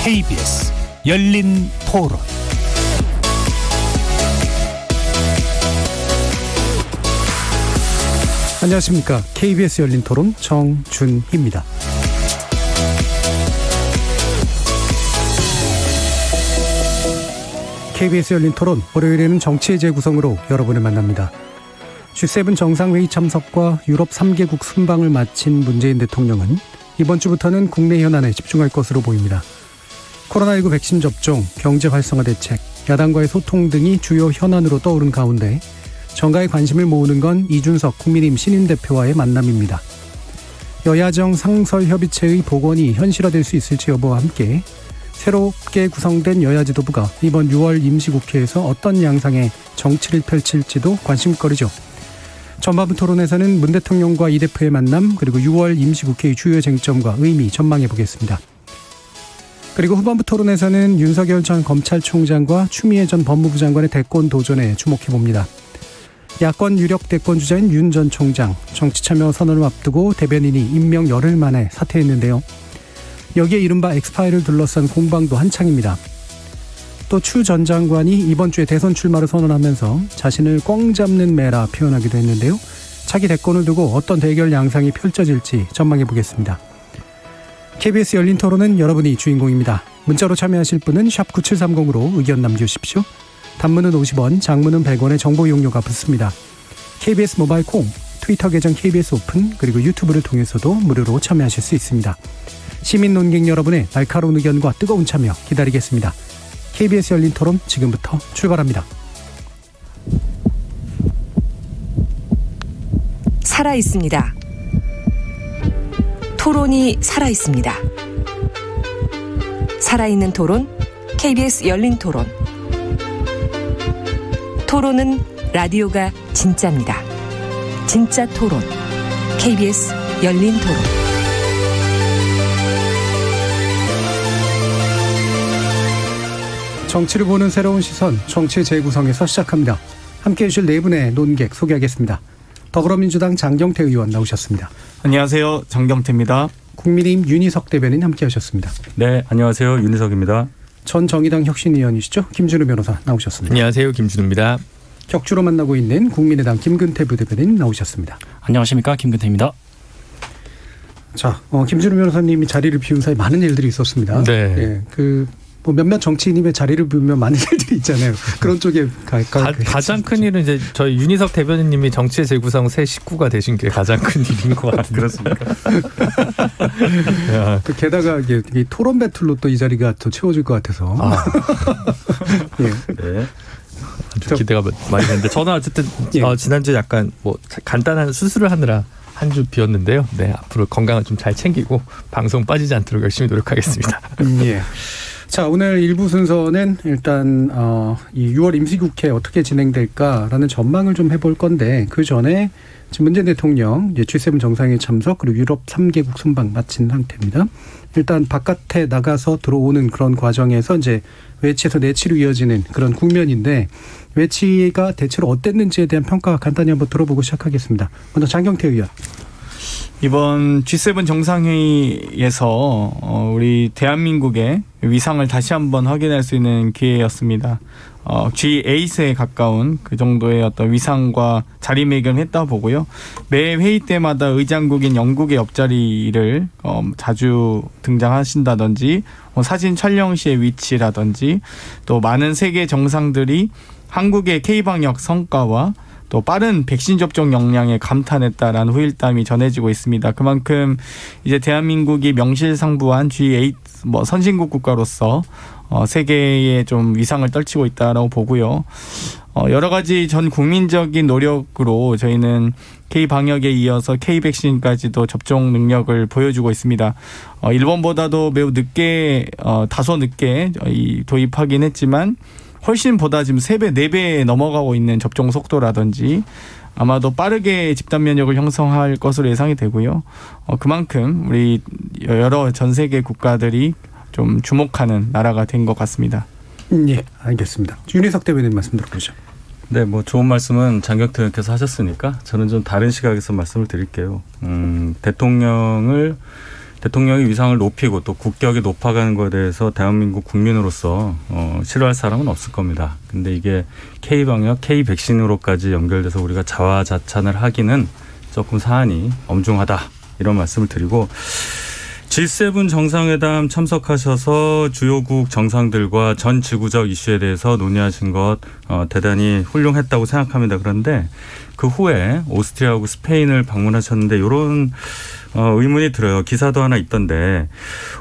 KBS 열린 토론. 안녕하십니까. KBS 열린 토론 정준희입니다. KBS 열린 토론, 월요일에는 정치의 재구성으로 여러분을 만납니다. G7 정상회의 참석과 유럽 3개국 순방을 마친 문재인 대통령은 이번 주부터는 국내 현안에 집중할 것으로 보입니다. 코로나19 백신 접종, 경제 활성화 대책, 야당과의 소통 등이 주요 현안으로 떠오른 가운데 정가의 관심을 모으는 건 이준석 국민의힘 신임 대표와의 만남입니다. 여야정 상설협의체의 복원이 현실화될 수 있을지 여부와 함께 새롭게 구성된 여야 지도부가 이번 6월 임시국회에서 어떤 양상의 정치를 펼칠지도 관심거리죠. 전반부 토론에서는 문 대통령과 이 대표의 만남, 그리고 6월 임시국회의 주요 쟁점과 의미 전망해보겠습니다. 그리고 후반부 토론에서는 윤석열 전 검찰총장과 추미애 전 법무부 장관의 대권 도전에 주목해봅니다. 야권 유력 대권 주자인 윤 전 총장, 정치참여 선언을 앞두고 대변인이 임명 열흘 만에 사퇴했는데요. 여기에 이른바 엑스파일을 둘러싼 공방도 한창입니다. 또 추 전 장관이 이번 주에 대선 출마를 선언하면서 자신을 꽝 잡는 매라 표현하기도 했는데요. 차기 대권을 두고 어떤 대결 양상이 펼쳐질지 전망해보겠습니다. KBS 열린 토론은 여러분이 주인공입니다. 문자로 참여하실 분은 샵 9730으로 의견 남겨주십시오. 단문은 50원, 장문은 100원의 정보 이용료가 붙습니다. KBS 모바일 콩, 트위터 계정 KBS 오픈, 그리고 유튜브를 통해서도 무료로 참여하실 수 있습니다. 시민 논객 여러분의 날카로운 의견과 뜨거운 참여 기다리겠습니다. KBS 열린 토론 지금부터 출발합니다. 살아있습니다. 토론이 살아있습니다. 살아있는 토론, KBS 열린 토론. 토론은 라디오가 진짜입니다. 진짜 토론, KBS 열린 토론. 정치를 보는 새로운 시선, 정치 재구성에서 시작합니다. 함께해 주실 네 분의 논객 소개하겠습니다. 더불어민주당 장경태 의원 나오셨습니다. 안녕하세요. 장경태입니다. 국민의힘 윤희석 대변인 함께하셨습니다. 네, 안녕하세요. 윤희석입니다. 전 정의당 혁신위원이시죠. 김준우 변호사 나오셨습니다. 안녕하세요. 김준우입니다. 격주로 만나고 있는 국민의당 김근태 부대변인 나오셨습니다. 안녕하십니까. 김근태입니다. 자, 김준우 변호사님이 자리를 비운 사이 많은 일들이 있었습니다. 네. 예, 몇몇 정치인님의 자리를 비우면 많은 일들이 있잖아요. 그런 쪽에 가장 큰 일은 이제 저희 윤희석 대변인님이 정치의 재구성 새 식구가 되신 게 가장 큰 일인 것 같은데. 그렇습니까? 게다가 이게 토론 배틀로 또 이 자리가 더 채워질 것 같아서. 예. 네. 아주 기대가 많이 되는데 저는 어쨌든 예. 지난주에 약간 간단한 수술을 하느라 한 주 비웠는데요. 네, 앞으로 건강을 좀 잘 챙기고 방송 빠지지 않도록 열심히 노력하겠습니다. 예. 자, 오늘 1부 순서는 일단 이 6월 임시국회 어떻게 진행될까라는 전망을 좀 해볼 건데, 그 전에 지금 문재인 대통령 이제 G7 정상회의 참석, 그리고 유럽 3개국 순방 마친 상태입니다. 일단 바깥에 나가서 들어오는 그런 과정에서 이제 외치에서 내치로 이어지는 그런 국면인데, 외치가 대체로 어땠는지에 대한 평가 간단히 한번 들어보고 시작하겠습니다. 먼저 장경태 의원. 이번 G7 정상회의에서 우리 대한민국의 위상을 다시 한번 확인할 수 있는 기회였습니다. G8에 가까운 그 정도의 어떤 위상과 자리매김했다 보고요. 매 회의 때마다 의장국인 영국의 옆자리를 자주 등장하신다든지, 사진 촬영 시의 위치라든지, 또 많은 세계 정상들이 한국의 K방역 성과와 또 빠른 백신 접종 역량에 감탄했다라는 후일담이 전해지고 있습니다. 그만큼 이제 대한민국이 명실상부한 G8 선진국 국가로서 세계에 좀 위상을 떨치고 있다라고 보고요. 여러 가지 전 국민적인 노력으로 저희는 K-방역에 이어서 K-백신까지도 접종 능력을 보여주고 있습니다. 일본보다도 매우 늦게, 다소 늦게 도입하긴 했지만 훨씬 보다 지금 3배, 4배 넘어가고 있는 접종 속도라든지 아마도 빠르게 집단 면역을 형성할 것으로 예상이 되고요. 그만큼 우리 여러 전 세계 국가들이 좀 주목하는 나라가 된 것 같습니다. 예, 알겠습니다. 윤희석 대변인 말씀 들어보죠. 네, 뭐 좋은 말씀은 장경태 의원께서 하셨으니까 저는 좀 다른 시각에서 말씀을 드릴게요. 대통령을 대통령의 위상을 높이고 또 국격이 높아가는 것에 대해서 대한민국 국민으로서 싫어할 사람은 없을 겁니다. 근데 이게 K방역, K백신으로까지 연결돼서 우리가 자화자찬을 하기는 조금 사안이 엄중하다 이런 말씀을 드리고 G7 정상회담 참석하셔서 주요국 정상들과 전 지구적 이슈에 대해서 논의하신 것 대단히 훌륭했다고 생각합니다. 그런데 그 후에 오스트리아하고 스페인을 방문하셨는데 이런 의문이 들어요. 기사도 하나 있던데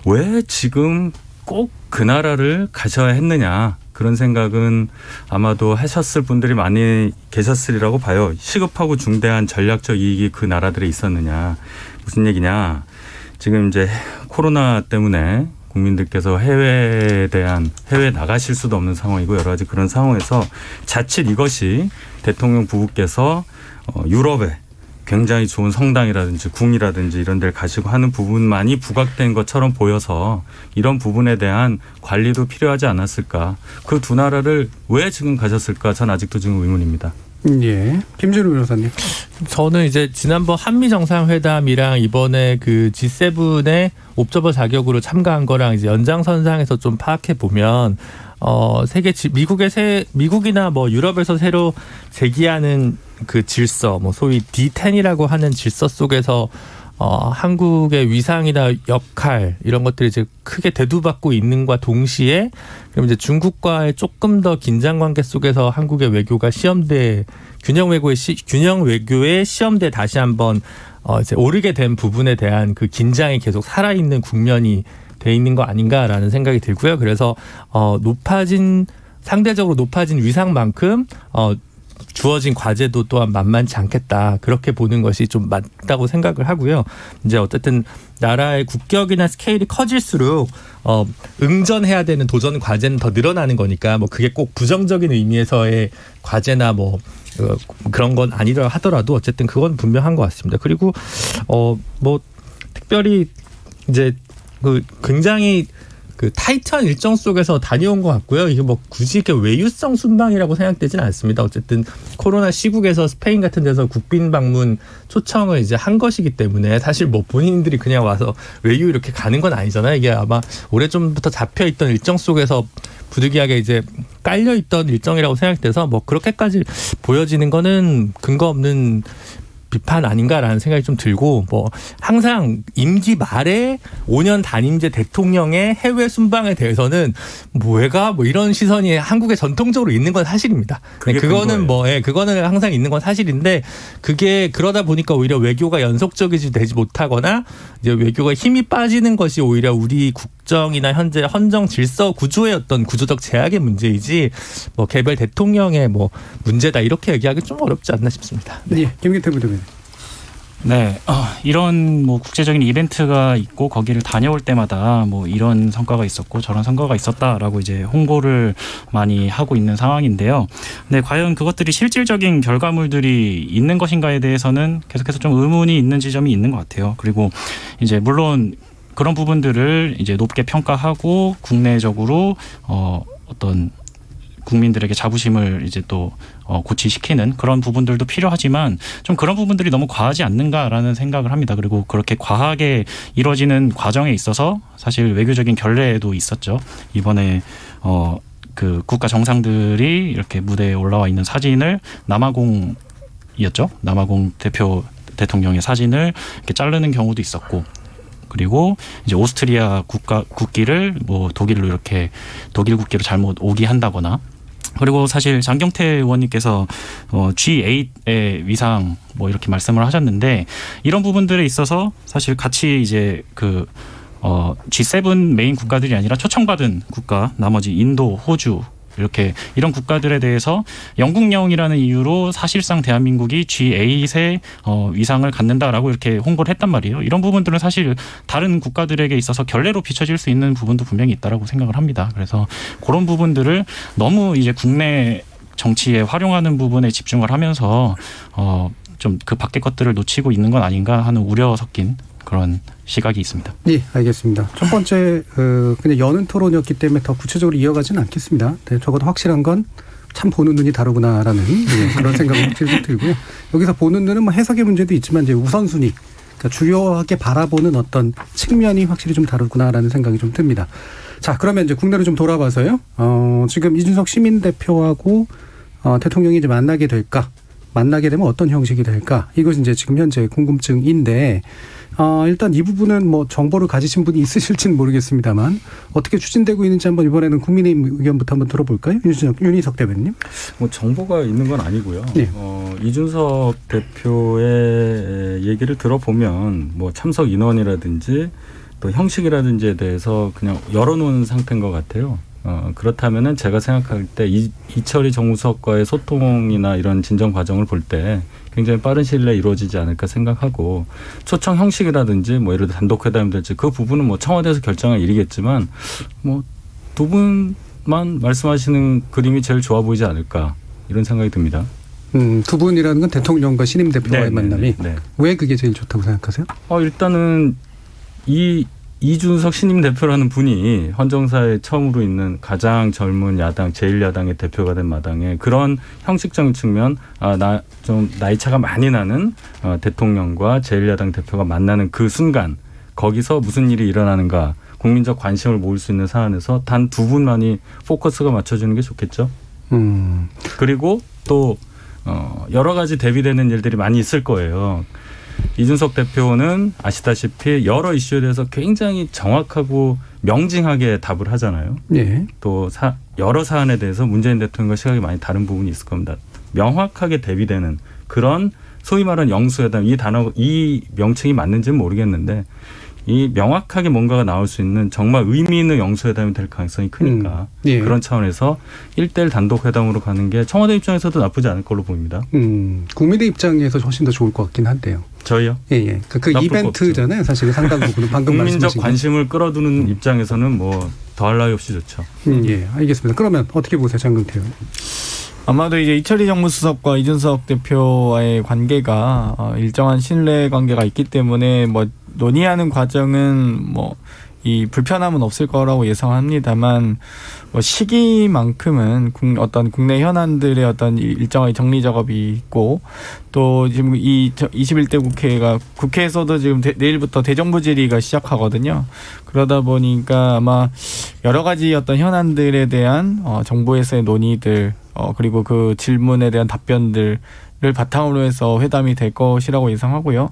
왜 지금 꼭 그 나라를 가셔야 했느냐. 그런 생각은 아마도 하셨을 분들이 많이 계셨으리라고 봐요. 시급하고 중대한 전략적 이익이 그 나라들에 있었느냐. 무슨 얘기냐. 지금 이제 코로나 때문에 국민들께서 해외에 나가실 수도 없는 상황이고 여러 가지 그런 상황에서 자칫 이것이 대통령 부부께서 유럽에 굉장히 좋은 성당이라든지 궁이라든지 이런 데를 가시고 하는 부분만이 부각된 것처럼 보여서 이런 부분에 대한 관리도 필요하지 않았을까. 그 두 나라를 왜 지금 가셨을까. 전 아직도 지금 의문입니다. 예. 김준우 변호사님. 저는 이제 지난번 한미 정상회담이랑 이번에 그 G7의 옵저버 자격으로 참가한 거랑 이제 연장선상에서 좀 파악해 보면 미국이나 뭐 유럽에서 새로 제기하는 그 질서, 뭐 소위 D10이라고 하는 질서 속에서 한국의 위상이나 역할 이런 것들이 이제 크게 대두받고 있는과 동시에 그럼 이제 중국과의 조금 더 긴장 관계 속에서 한국의 외교가 균형 외교의 시험대에 다시 한번 이제 오르게 된 부분에 대한 그 긴장이 계속 살아있는 국면이 돼 있는 거 아닌가라는 생각이 들고요. 그래서 상대적으로 높아진 위상만큼 주어진 과제도 또한 만만치 않겠다. 그렇게 보는 것이 좀 맞다고 생각을 하고요. 이제 어쨌든 나라의 국격이나 스케일이 커질수록 응전해야 되는 도전 과제는 더 늘어나는 거니까 뭐 그게 꼭 부정적인 의미에서의 과제나 뭐 그런 건 아니라 하더라도 어쨌든 그건 분명한 것 같습니다. 그리고 뭐 특별히 이제 그 굉장히 그 타이트한 일정 속에서 다녀온 것 같고요. 이게 뭐 굳이 이렇게 외유성 순방이라고 생각되지는 않습니다. 어쨌든 코로나 시국에서 스페인 같은 데서 국빈 방문 초청을 이제 한 것이기 때문에 사실 뭐 본인들이 그냥 와서 외유 이렇게 가는 건 아니잖아요. 이게 아마 오래전부터 잡혀 있던 일정 속에서 부득이하게 이제 깔려 있던 일정이라고 생각돼서 뭐 그렇게까지 보여지는 거는 근거 없는 비판 아닌가라는 생각이 좀 들고 뭐 항상 임기 말에 5년 단임제 대통령의 해외 순방에 대해서는 뭐가 뭐 이런 시선이 한국에 전통적으로 있는 건 사실입니다. 그거는 그거는 항상 있는 건 사실인데 그게 그러다 보니까 오히려 외교가 연속적이지 되지 못하거나 이제 외교가 힘이 빠지는 것이 오히려 우리 국정이나 현재 헌정 질서 구조의 어떤 구조적 제약의 문제이지 뭐 개별 대통령의 뭐 문제다 이렇게 얘기하기 좀 어렵지 않나 싶습니다. 네. 예, 김기태 부대변인. 네, 이런 뭐 국제적인 이벤트가 있고 거기를 다녀올 때마다 뭐 이런 성과가 있었고 저런 성과가 있었다라고 이제 홍보를 많이 하고 있는 상황인데요. 근데 과연 그것들이 실질적인 결과물들이 있는 것인가에 대해서는 계속해서 좀 의문이 있는 지점이 있는 것 같아요. 그리고 이제 물론 그런 부분들을 이제 높게 평가하고 국내적으로 어떤 국민들에게 자부심을 이제 또 고취시키는 그런 부분들도 필요하지만 좀 그런 부분들이 너무 과하지 않는가라는 생각을 합니다. 그리고 그렇게 과하게 이루어지는 과정에 있어서 사실 외교적인 결례도 있었죠. 이번에 그 국가 정상들이 이렇게 무대에 올라와 있는 사진을 남아공이었죠. 남아공 대통령의 사진을 이렇게 자르는 경우도 있었고. 그리고 이제 오스트리아 국기를 뭐 독일로 이렇게 독일 국기로 잘못 오기한다거나 그리고 사실 장경태 의원님께서 G8의 위상 뭐 이렇게 말씀을 하셨는데 이런 부분들에 있어서 사실 같이 이제 그 G7 메인 국가들이 아니라 초청받은 국가 나머지 인도, 호주 이렇게 이런 국가들에 대해서 영국령이라는 이유로 사실상 대한민국이 G8의 위상을 갖는다라고 이렇게 홍보를 했단 말이에요. 이런 부분들은 사실 다른 국가들에게 있어서 결례로 비춰질 수 있는 부분도 분명히 있다라고 생각을 합니다. 그래서 그런 부분들을 너무 이제 국내 정치에 활용하는 부분에 집중을 하면서 좀 그 밖의 것들을 놓치고 있는 건 아닌가 하는 우려 섞인 그런 시각이 있습니다. 네, 알겠습니다. 첫 번째 그냥 여는 토론이었기 때문에 더 구체적으로 이어가지는 않겠습니다. 네, 적어도 확실한 건 참 보는 눈이 다르구나라는 그런 생각이 확실히 좀 들고요. 여기서 보는 눈은 뭐 해석의 문제도 있지만 이제 우선순위 그러니까 주요하게 바라보는 어떤 측면이 확실히 좀 다르구나라는 생각이 좀 듭니다. 자, 그러면 이제 국내로 좀 돌아봐서요. 지금 이준석 시민 대표하고 대통령이 이제 만나게 될까? 만나게 되면 어떤 형식이 될까? 이것이 이제 지금 현재 궁금증인데, 일단 이 부분은 뭐 정보를 가지신 분이 있으실지는 모르겠습니다만 어떻게 추진되고 있는지 한번 이번에는 국민의힘 의견부터 한번 들어볼까요? 윤희석 대변인. 뭐 정보가 있는 건 아니고요. 네. 이준석 대표의 얘기를 들어보면 뭐 참석 인원이라든지 또 형식이라든지에 대해서 그냥 열어놓은 상태인 것 같아요. 그렇다면은 제가 생각할 때 이철희 정무수석과의 소통이나 이런 진정 과정을 볼 때 굉장히 빠른 시일 내에 이루어지지 않을까 생각하고, 초청 형식이라든지 뭐 예를 들어 단독 회담이 될지 그 부분은 뭐 청와대에서 결정할 일이겠지만 뭐 두 분만 말씀하시는 그림이 제일 좋아 보이지 않을까 이런 생각이 듭니다. 두 분이라는 건 대통령과 신임 대표와의 만남이 네. 왜 그게 제일 좋다고 생각하세요? 일단은 이준석 신임 대표라는 분이 헌정사에 처음으로 있는 가장 젊은 야당, 제1야당의 대표가 된 마당에 그런 형식적인 측면, 좀 나이 차가 많이 나는 대통령과 제1야당 대표가 만나는 그 순간 거기서 무슨 일이 일어나는가, 국민적 관심을 모을 수 있는 사안에서 단 두 분만이 포커스가 맞춰주는 게 좋겠죠. 그리고 또 여러 가지 대비되는 일들이 많이 있을 거예요. 이준석 대표는 아시다시피 여러 이슈에 대해서 굉장히 정확하고 명징하게 답을 하잖아요. 예. 또 여러 사안에 대해서 문재인 대통령과 시각이 많이 다른 부분이 있을 겁니다. 명확하게 대비되는 그런 소위 말하는 영수회담, 이 명칭이 맞는지는 모르겠는데 이 명확하게 뭔가가 나올 수 있는 정말 의미 있는 영수회담이 될 가능성이 크니까 예. 그런 차원에서 1대1 단독 회담으로 가는 게 청와대 입장에서도 나쁘지 않을 걸로 보입니다. 국민의 입장에서 훨씬 더 좋을 것 같긴 한데요. 저희요? 예. 그 이벤트잖아요. 사실 상당 부분은 방금 국민적 말씀하신 관심을 끌어두는 입장에서는 뭐 더할 나위 없이 좋죠. 예, 알겠습니다. 그러면 어떻게 보세요, 장근태 의원? 아마도 이제 이철희 정무수석과 이준석 대표와의 관계가 일정한 신뢰 관계가 있기 때문에 뭐 논의하는 과정은 뭐 이 불편함은 없을 거라고 예상합니다만, 뭐 시기만큼은 어떤 국내 현안들의 어떤 일정의 정리 작업이 있고, 또 지금 이 21대 국회가 국회에서도 지금 내일부터 대정부 질의가 시작하거든요. 그러다 보니까 아마 여러 가지 어떤 현안들에 대한 정부에서의 논의들, 그리고 그 질문에 대한 답변들 를 바탕으로 해서 회담이 될 것이라고 예상하고요.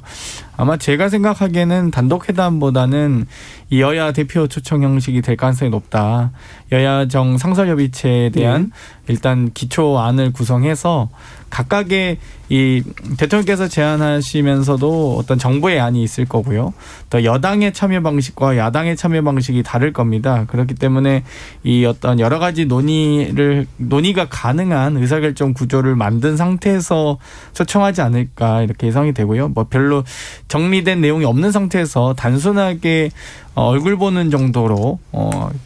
아마 제가 생각하기에는 단독 회담보다는 이 여야 대표 초청 형식이 될 가능성이 높다. 여야정 상설협의체에 대한 일단 기초안을 구성해서 각각의 이 대통령께서 제안하시면서도 어떤 정부의 안이 있을 거고요. 또 여당의 참여 방식과 야당의 참여 방식이 다를 겁니다. 그렇기 때문에 이 어떤 여러 가지 논의가 가능한 의사결정 구조를 만든 상태에서 초청하지 않을까 이렇게 예상이 되고요. 뭐 별로 정리된 내용이 없는 상태에서 단순하게 얼굴 보는 정도로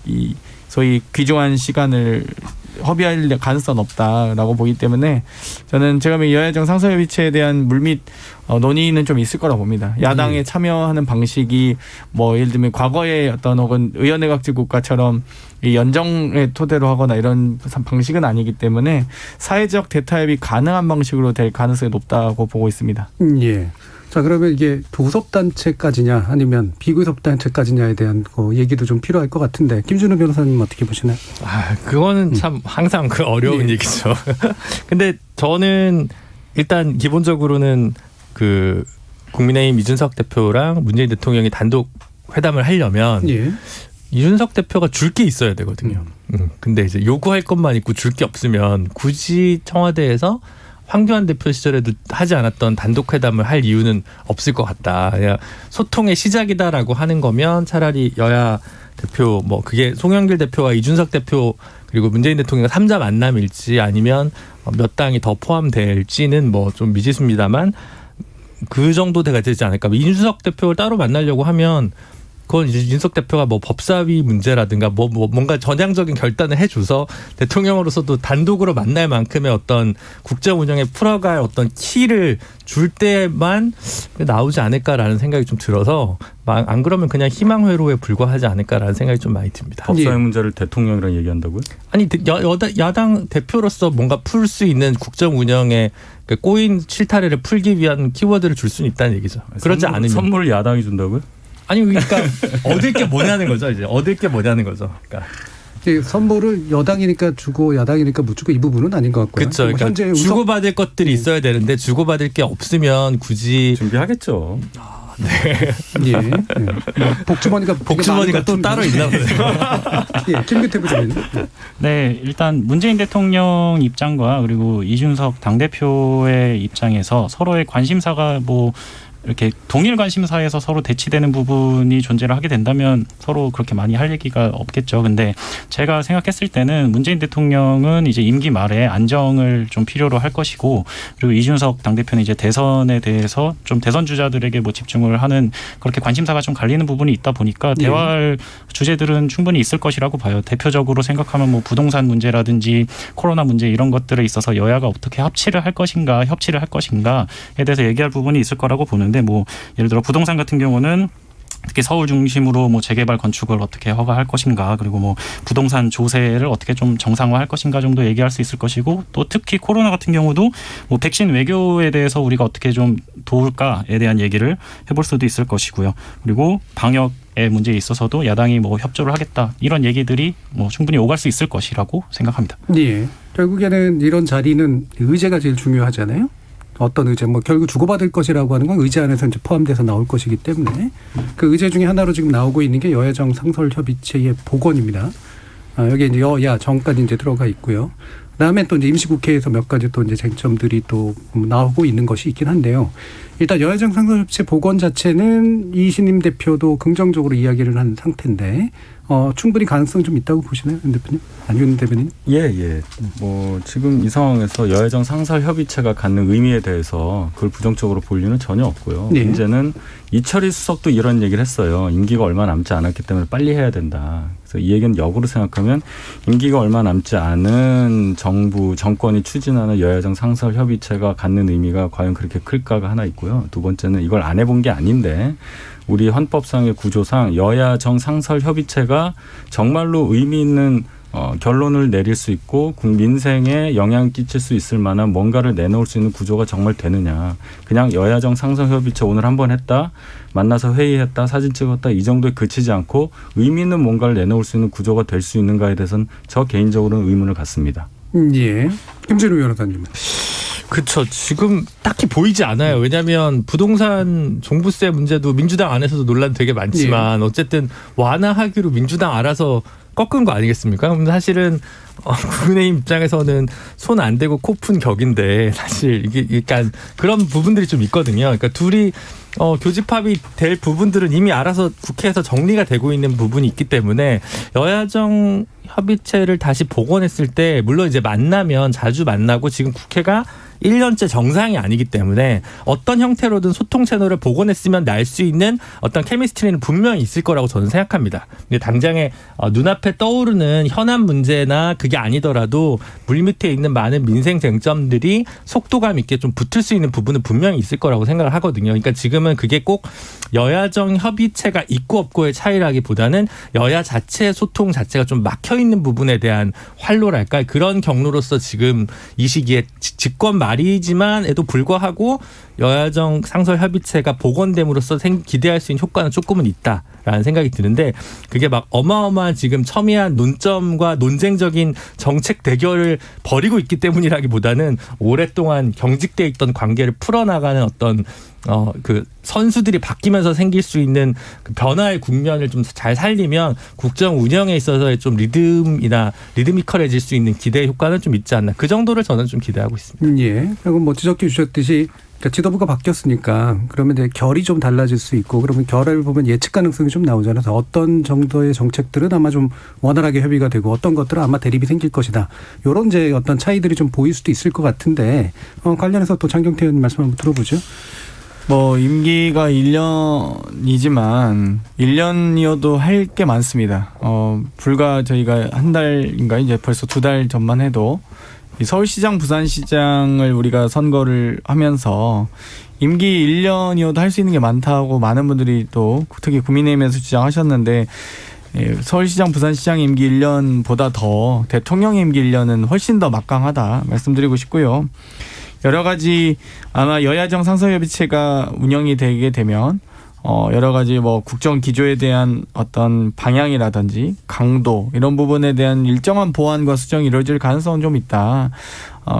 이 소위 귀중한 시간을 허비할 가능성은 없다라고 보기 때문에 저는 제가 여야정 상설협의체에 대한 물밑 논의는 좀 있을 거라고 봅니다. 야당에 참여하는 방식이 뭐 예를 들면 과거의 어떤 혹은 의원내각제 국가처럼 이 연정을 토대로 하거나 이런 방식은 아니기 때문에 사회적 대타협이 가능한 방식으로 될 가능성이 높다고 보고 있습니다. 예. 자, 그러면 이게 교섭단체까지냐 아니면 비교섭단체까지냐에 대한 얘기도 좀 필요할 것 같은데, 김준우 변호사님 어떻게 보시나요? 그거는 참 항상 그 어려운 얘기죠. 근데 저는 일단 기본적으로는 그 국민의힘 이준석 대표랑 문재인 대통령이 단독 회담을 하려면 이준석 대표가 줄 게 있어야 되거든요. 근데 이제 요구할 것만 있고 줄 게 없으면 굳이 청와대에서 황교안 대표 시절에도 하지 않았던 단독 회담을 할 이유는 없을 것 같다. 그냥 소통의 시작이다라고 하는 거면 차라리 여야 대표, 뭐 그게 송영길 대표와 이준석 대표 그리고 문재인 대통령과 3자 만남일지 아니면 몇 당이 더 포함될지는 뭐 좀 미지수입니다만 그 정도 돼가 되지 않을까. 이준석 대표를 따로 만나려고 하면 그건 이제 이준석 대표가 뭐 법사위 문제라든가 뭔가 전향적인 결단을 해줘서 대통령으로서도 단독으로 만날 만큼의 어떤 국정 운영에 풀어갈 어떤 키를 줄 때만 나오지 않을까라는 생각이 좀 들어서, 안 그러면 그냥 희망회로에 불과하지 않을까라는 생각이 좀 많이 듭니다. 법사위 문제를 대통령이랑 얘기한다고요? 아니 야당 대표로서 뭔가 풀 수 있는 국정 운영의 그 꼬인 실타래를 풀기 위한 키워드를 줄 수는 있다는 얘기죠. 그러지 않으면 선물 야당이 준다고요? 아니 그러니까 얻을 게 뭐냐는 거죠. 이제 얻을 게 뭐냐는 거죠. 그러니까. 선물을 여당이니까 주고 야당이니까 못 주고 이 부분은 아닌 것 같고요. 그렇죠. 그러니까 현재 주고받을 것들이 있어야 되는데 주고받을 게 없으면 굳이 준비하겠죠. 예. 복주머니가 또 따로 있나 보네요. 예, 김규태 부장님. 네, 일단 문재인 대통령 입장과 그리고 이준석 당대표의 입장에서 서로의 관심사가 뭐 이렇게 동일 관심사에서 서로 대치되는 부분이 존재를 하게 된다면 서로 그렇게 많이 할 얘기가 없겠죠. 근데 제가 생각했을 때는 문재인 대통령은 이제 임기 말에 안정을 좀 필요로 할 것이고, 그리고 이준석 당대표는 이제 대선에 대해서 좀 대선 주자들에게 뭐 집중을 하는 그렇게 관심사가 좀 갈리는 부분이 있다 보니까 대화할 주제들은 충분히 있을 것이라고 봐요. 대표적으로 생각하면 뭐 부동산 문제라든지 코로나 문제 이런 것들에 있어서 여야가 어떻게 협치를 할 것인가에 대해서 얘기할 부분이 있을 거라고 보는. 뭐 예를 들어 부동산 같은 경우는 특히 서울 중심으로 뭐 재개발 건축을 어떻게 허가할 것인가, 그리고 뭐 부동산 조세를 어떻게 좀 정상화할 것인가 정도 얘기할 수 있을 것이고, 또 특히 코로나 같은 경우도 뭐 백신 외교에 대해서 우리가 어떻게 좀 도울까에 대한 얘기를 해볼 수도 있을 것이고요. 그리고 방역의 문제에 있어서도 야당이 뭐 협조를 하겠다 이런 얘기들이 뭐 충분히 오갈 수 있을 것이라고 생각합니다. 예. 결국에는 이런 자리는 의제가 제일 중요하잖아요. 어떤 의제, 뭐 결국 주고받을 것이라고 하는 건 의제 안에서 이제 포함돼서 나올 것이기 때문에 그 의제 중에 하나로 지금 나오고 있는 게 여야정 상설협의체의 복원입니다. 여기 이제 여야 정까지 이제 들어가 있고요. 그다음에 또 이제 임시국회에서 몇 가지 또 이제 쟁점들이 또 나오고 있는 것이 있긴 한데요. 일단 여야정 상설협의체 복원 자체는 이신임 대표도 긍정적으로 이야기를 한 상태인데 충분히 가능성이 좀 있다고 보시나요, 윤 대표님? 안윤 대변인? 예. 뭐 지금 이 상황에서 여야정 상설협의체가 갖는 의미에 대해서 그걸 부정적으로 볼 이유는 전혀 없고요. 네. 문제는 이철희 수석도 이런 얘기를 했어요. 임기가 얼마 남지 않았기 때문에 빨리 해야 된다. 그래서 이 얘기는 역으로 생각하면 임기가 얼마 남지 않은 정권이 추진하는 여야정 상설협의체가 갖는 의미가 과연 그렇게 클까가 하나 있고요. 두 번째는 이걸 안 해본 게 아닌데 우리 헌법상의 구조상 여야정 상설협의체가 정말로 의미 있는 결론을 내릴 수 있고 민생에 영향을 끼칠 수 있을 만한 뭔가를 내놓을 수 있는 구조가 정말 되느냐. 그냥 여야정 상설협의체 오늘 한번 했다, 만나서 회의했다, 사진 찍었다 이 정도에 그치지 않고 의미 있는 뭔가를 내놓을 수 있는 구조가 될 수 있는가에 대해서는 저 개인적으로는 의문을 갖습니다. 예. 김진우 변호사님. 그렇죠. 지금 딱히 보이지 않아요. 왜냐하면 부동산 종부세 문제도 민주당 안에서도 논란 되게 많지만 어쨌든 완화하기로 민주당 알아서 꺾은 거 아니겠습니까? 그럼 사실은 국민의힘 입장에서는 손 안 대고 코 푼 격인데 사실 이게 약간 그런 부분들이 좀 있거든요. 그러니까 둘이 교집합이 될 부분들은 이미 알아서 국회에서 정리가 되고 있는 부분이 있기 때문에 여야정 협의체를 다시 복원했을 때 물론 이제 만나면 자주 만나고 지금 국회가 1년째 정상이 아니기 때문에 어떤 형태로든 소통 채널을 복원했으면 날 수 있는 어떤 케미스트리는 분명히 있을 거라고 저는 생각합니다. 근데 당장에 눈앞에 떠오르는 현안 문제나 그게 아니더라도 물밑에 있는 많은 민생 쟁점들이 속도감 있게 좀 붙을 수 있는 부분은 분명히 있을 거라고 생각을 하거든요. 그러니까 지금은 그게 꼭 여야정 협의체가 있고 없고의 차이라기보다는 여야 자체의 소통 자체가 좀 막혀 있는 부분에 대한 활로랄까 그런 경로로서 지금 이 시기에 집권 말이지만에도 불구하고 여야정 상설협의체가 복원됨으로써 기대할 수 있는 효과는 조금은 있다라는 생각이 드는데 그게 막 어마어마한 지금 첨예한 논점과 논쟁적인 정책 대결을 벌이고 있기 때문이라기보다는 오랫동안 경직돼 있던 관계를 풀어나가는 어떤 그 선수들이 바뀌면서 생길 수 있는 그 변화의 국면을 좀 잘 살리면 국정 운영에 있어서의 좀 리드미컬해질 수 있는 기대 효과는 좀 있지 않나. 그 정도를 저는 좀 기대하고 있습니다. 예. 그리고 뭐 지적해 주셨듯이 그러니까 지도부가 바뀌었으니까 그러면 이제 결이 좀 달라질 수 있고 그러면 결을 보면 예측 가능성이 좀 나오잖아요. 그래서 어떤 정도의 정책들은 아마 좀 원활하게 협의가 되고 어떤 것들은 아마 대립이 생길 것이다. 이런 이제 어떤 차이들이 좀 보일 수도 있을 것 같은데 관련해서 또 장경태 의원님 말씀 한번 들어보죠. 뭐 임기가 1년이지만 1년이어도 할 게 많습니다. 불과 저희가 한 달인가 이제 벌써 2달 전만 해도 이 서울시장, 부산시장을 우리가 선거를 하면서 임기 1년이어도 할 수 있는 게 많다고 많은 분들이 또 특히 국민의힘에서 주장하셨는데 서울시장, 부산시장 임기 1년보다 더 대통령 임기 1년은 훨씬 더 막강하다 말씀드리고 싶고요. 여러 가지 아마 여야정 상설협의체가 운영이 되게 되면 여러 가지 뭐 국정 기조에 대한 어떤 방향이라든지 강도 이런 부분에 대한 일정한 보완과 수정이 이루어질 가능성은 좀 있다.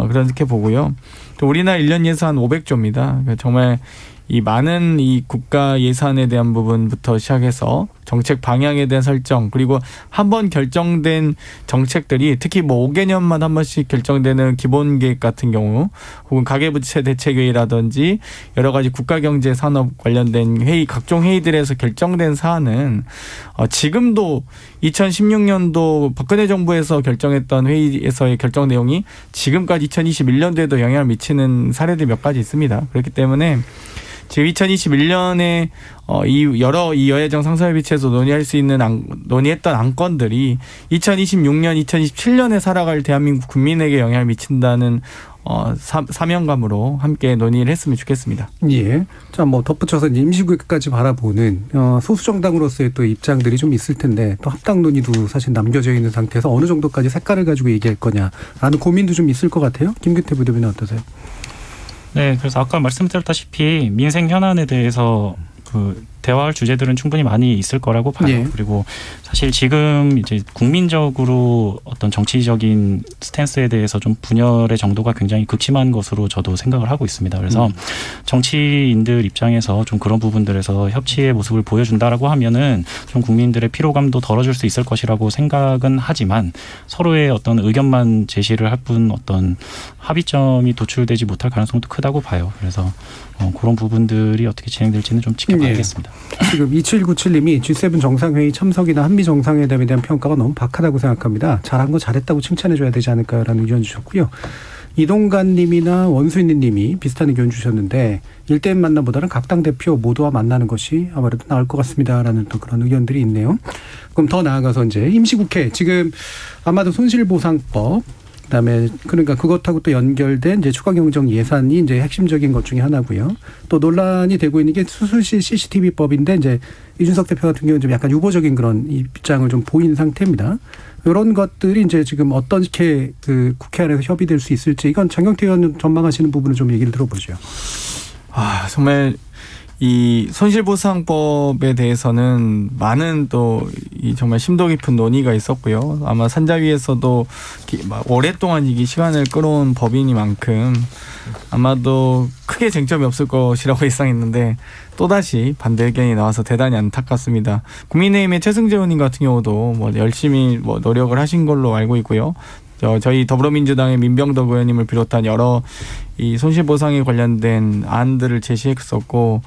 그렇게 보고요. 또 우리나라 1년 예산 500조입니다. 그러니까 정말 이 많은 이 국가 예산에 대한 부분부터 시작해서 정책 방향에 대한 설정 그리고 한 번 결정된 정책들이 특히 뭐 5개년만 한 번씩 결정되는 기본 계획 같은 경우 혹은 가계부채 대책회의라든지 여러 가지 국가경제 산업 관련된 회의 각종 회의들에서 결정된 사안은 지금도 2016년도 박근혜 정부에서 결정했던 회의에서의 결정 내용이 지금까지 2021년도에도 영향을 미치는 사례들이 몇 가지 있습니다. 그렇기 때문에 지금 2021년에 이 여야정 상설협의체에서 논의할 수 있는 논의했던 안건들이 2026년, 2027년에 살아갈 대한민국 국민에게 영향을 미친다는 사명감으로 함께 논의를 했으면 좋겠습니다. 예. 자, 뭐 덧붙여서 이제 임시국회까지 바라보는 소수 정당으로서의 또 입장들이 좀 있을 텐데 또 합당 논의도 사실 남겨져 있는 상태에서 어느 정도까지 색깔을 가지고 얘기할 거냐라는 고민도 좀 있을 것 같아요. 김규태 부대변인 어떠세요? 네, 그래서 아까 말씀드렸다시피 민생 현안에 대해서 대화할 주제들은 충분히 많이 있을 거라고 봐요. 예. 그리고 사실 지금 이제 국민적으로 어떤 정치적인 스탠스에 대해서 좀 분열의 정도가 굉장히 극심한 것으로 저도 생각을 하고 있습니다. 그래서 정치인들 입장에서 좀 그런 부분들에서 협치의 모습을 보여준다라고 하면은 좀 국민들의 피로감도 덜어줄 수 있을 것이라고 생각은 하지만 서로의 어떤 의견만 제시를 할 뿐 어떤 합의점이 도출되지 못할 가능성도 크다고 봐요. 그래서 그런 부분들이 어떻게 진행될지는 좀 지켜봐야겠습니다. 지금 2797님이 G7 정상회의 참석이나 한미 정상회담에 대한 평가가 너무 박하다고 생각합니다. 잘한 거 잘했다고 칭찬해줘야 되지 않을까라는 의견 주셨고요. 이동관 님이나 원수인 님이 비슷한 의견 주셨는데 1대1 만남보다는 각 당 대표 모두와 만나는 것이 아무래도 나을 것 같습니다라는 또 그런 의견들이 있네요. 그럼 더 나아가서 이제 임시국회 지금 아마도 손실보상법 그다음에 그러니까 그것하고 또 연결된 이제 추가경정 예산이 이제 핵심적인 것 중에 하나고요. 또 논란이 되고 있는 게 수술실 CCTV법인데 이제 이준석 대표 같은 경우는 좀 약간 유보적인 그런 입장을 좀 보인 상태입니다. 이런 것들이 이제 지금 어떻게 그 국회 안에서 협의될 수 있을지 이건 장경태 의원 전망하시는 부분을 좀 얘기를 들어보죠. 정말 이 손실보상법에 대해서는 많은 또 이 정말 심도 깊은 논의가 있었고요. 아마 산자위에서도 오랫동안 이게 시간을 끌어온 법이니만큼 아마도 크게 쟁점이 없을 것이라고 예상했는데 또다시 반대 의견이 나와서 대단히 안타깝습니다. 국민의힘의 최승재 의원님 같은 경우도 뭐 열심히 뭐 노력을 하신 걸로 알고 있고요. 저희 더불어민주당의 민병덕 의원님을 비롯한 여러 이 손실보상에 관련된 안들을 제시했었고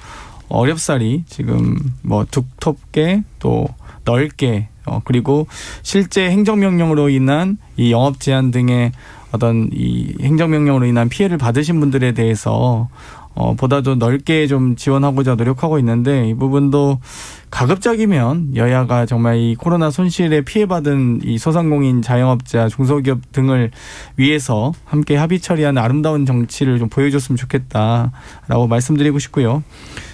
어렵사리 지금 뭐 두텁게 또 넓게 그리고 실제 행정명령으로 인한 이 영업 제한 등의 어떤 이 행정명령으로 인한 피해를 받으신 분들에 대해서 보다도 넓게 좀 지원하고자 노력하고 있는데 이 부분도 가급적이면 여야가 정말 이 코로나 손실에 피해받은 이 소상공인 자영업자 중소기업 등을 위해서 함께 합의 처리하는 아름다운 정치를 좀 보여줬으면 좋겠다라고 말씀드리고 싶고요.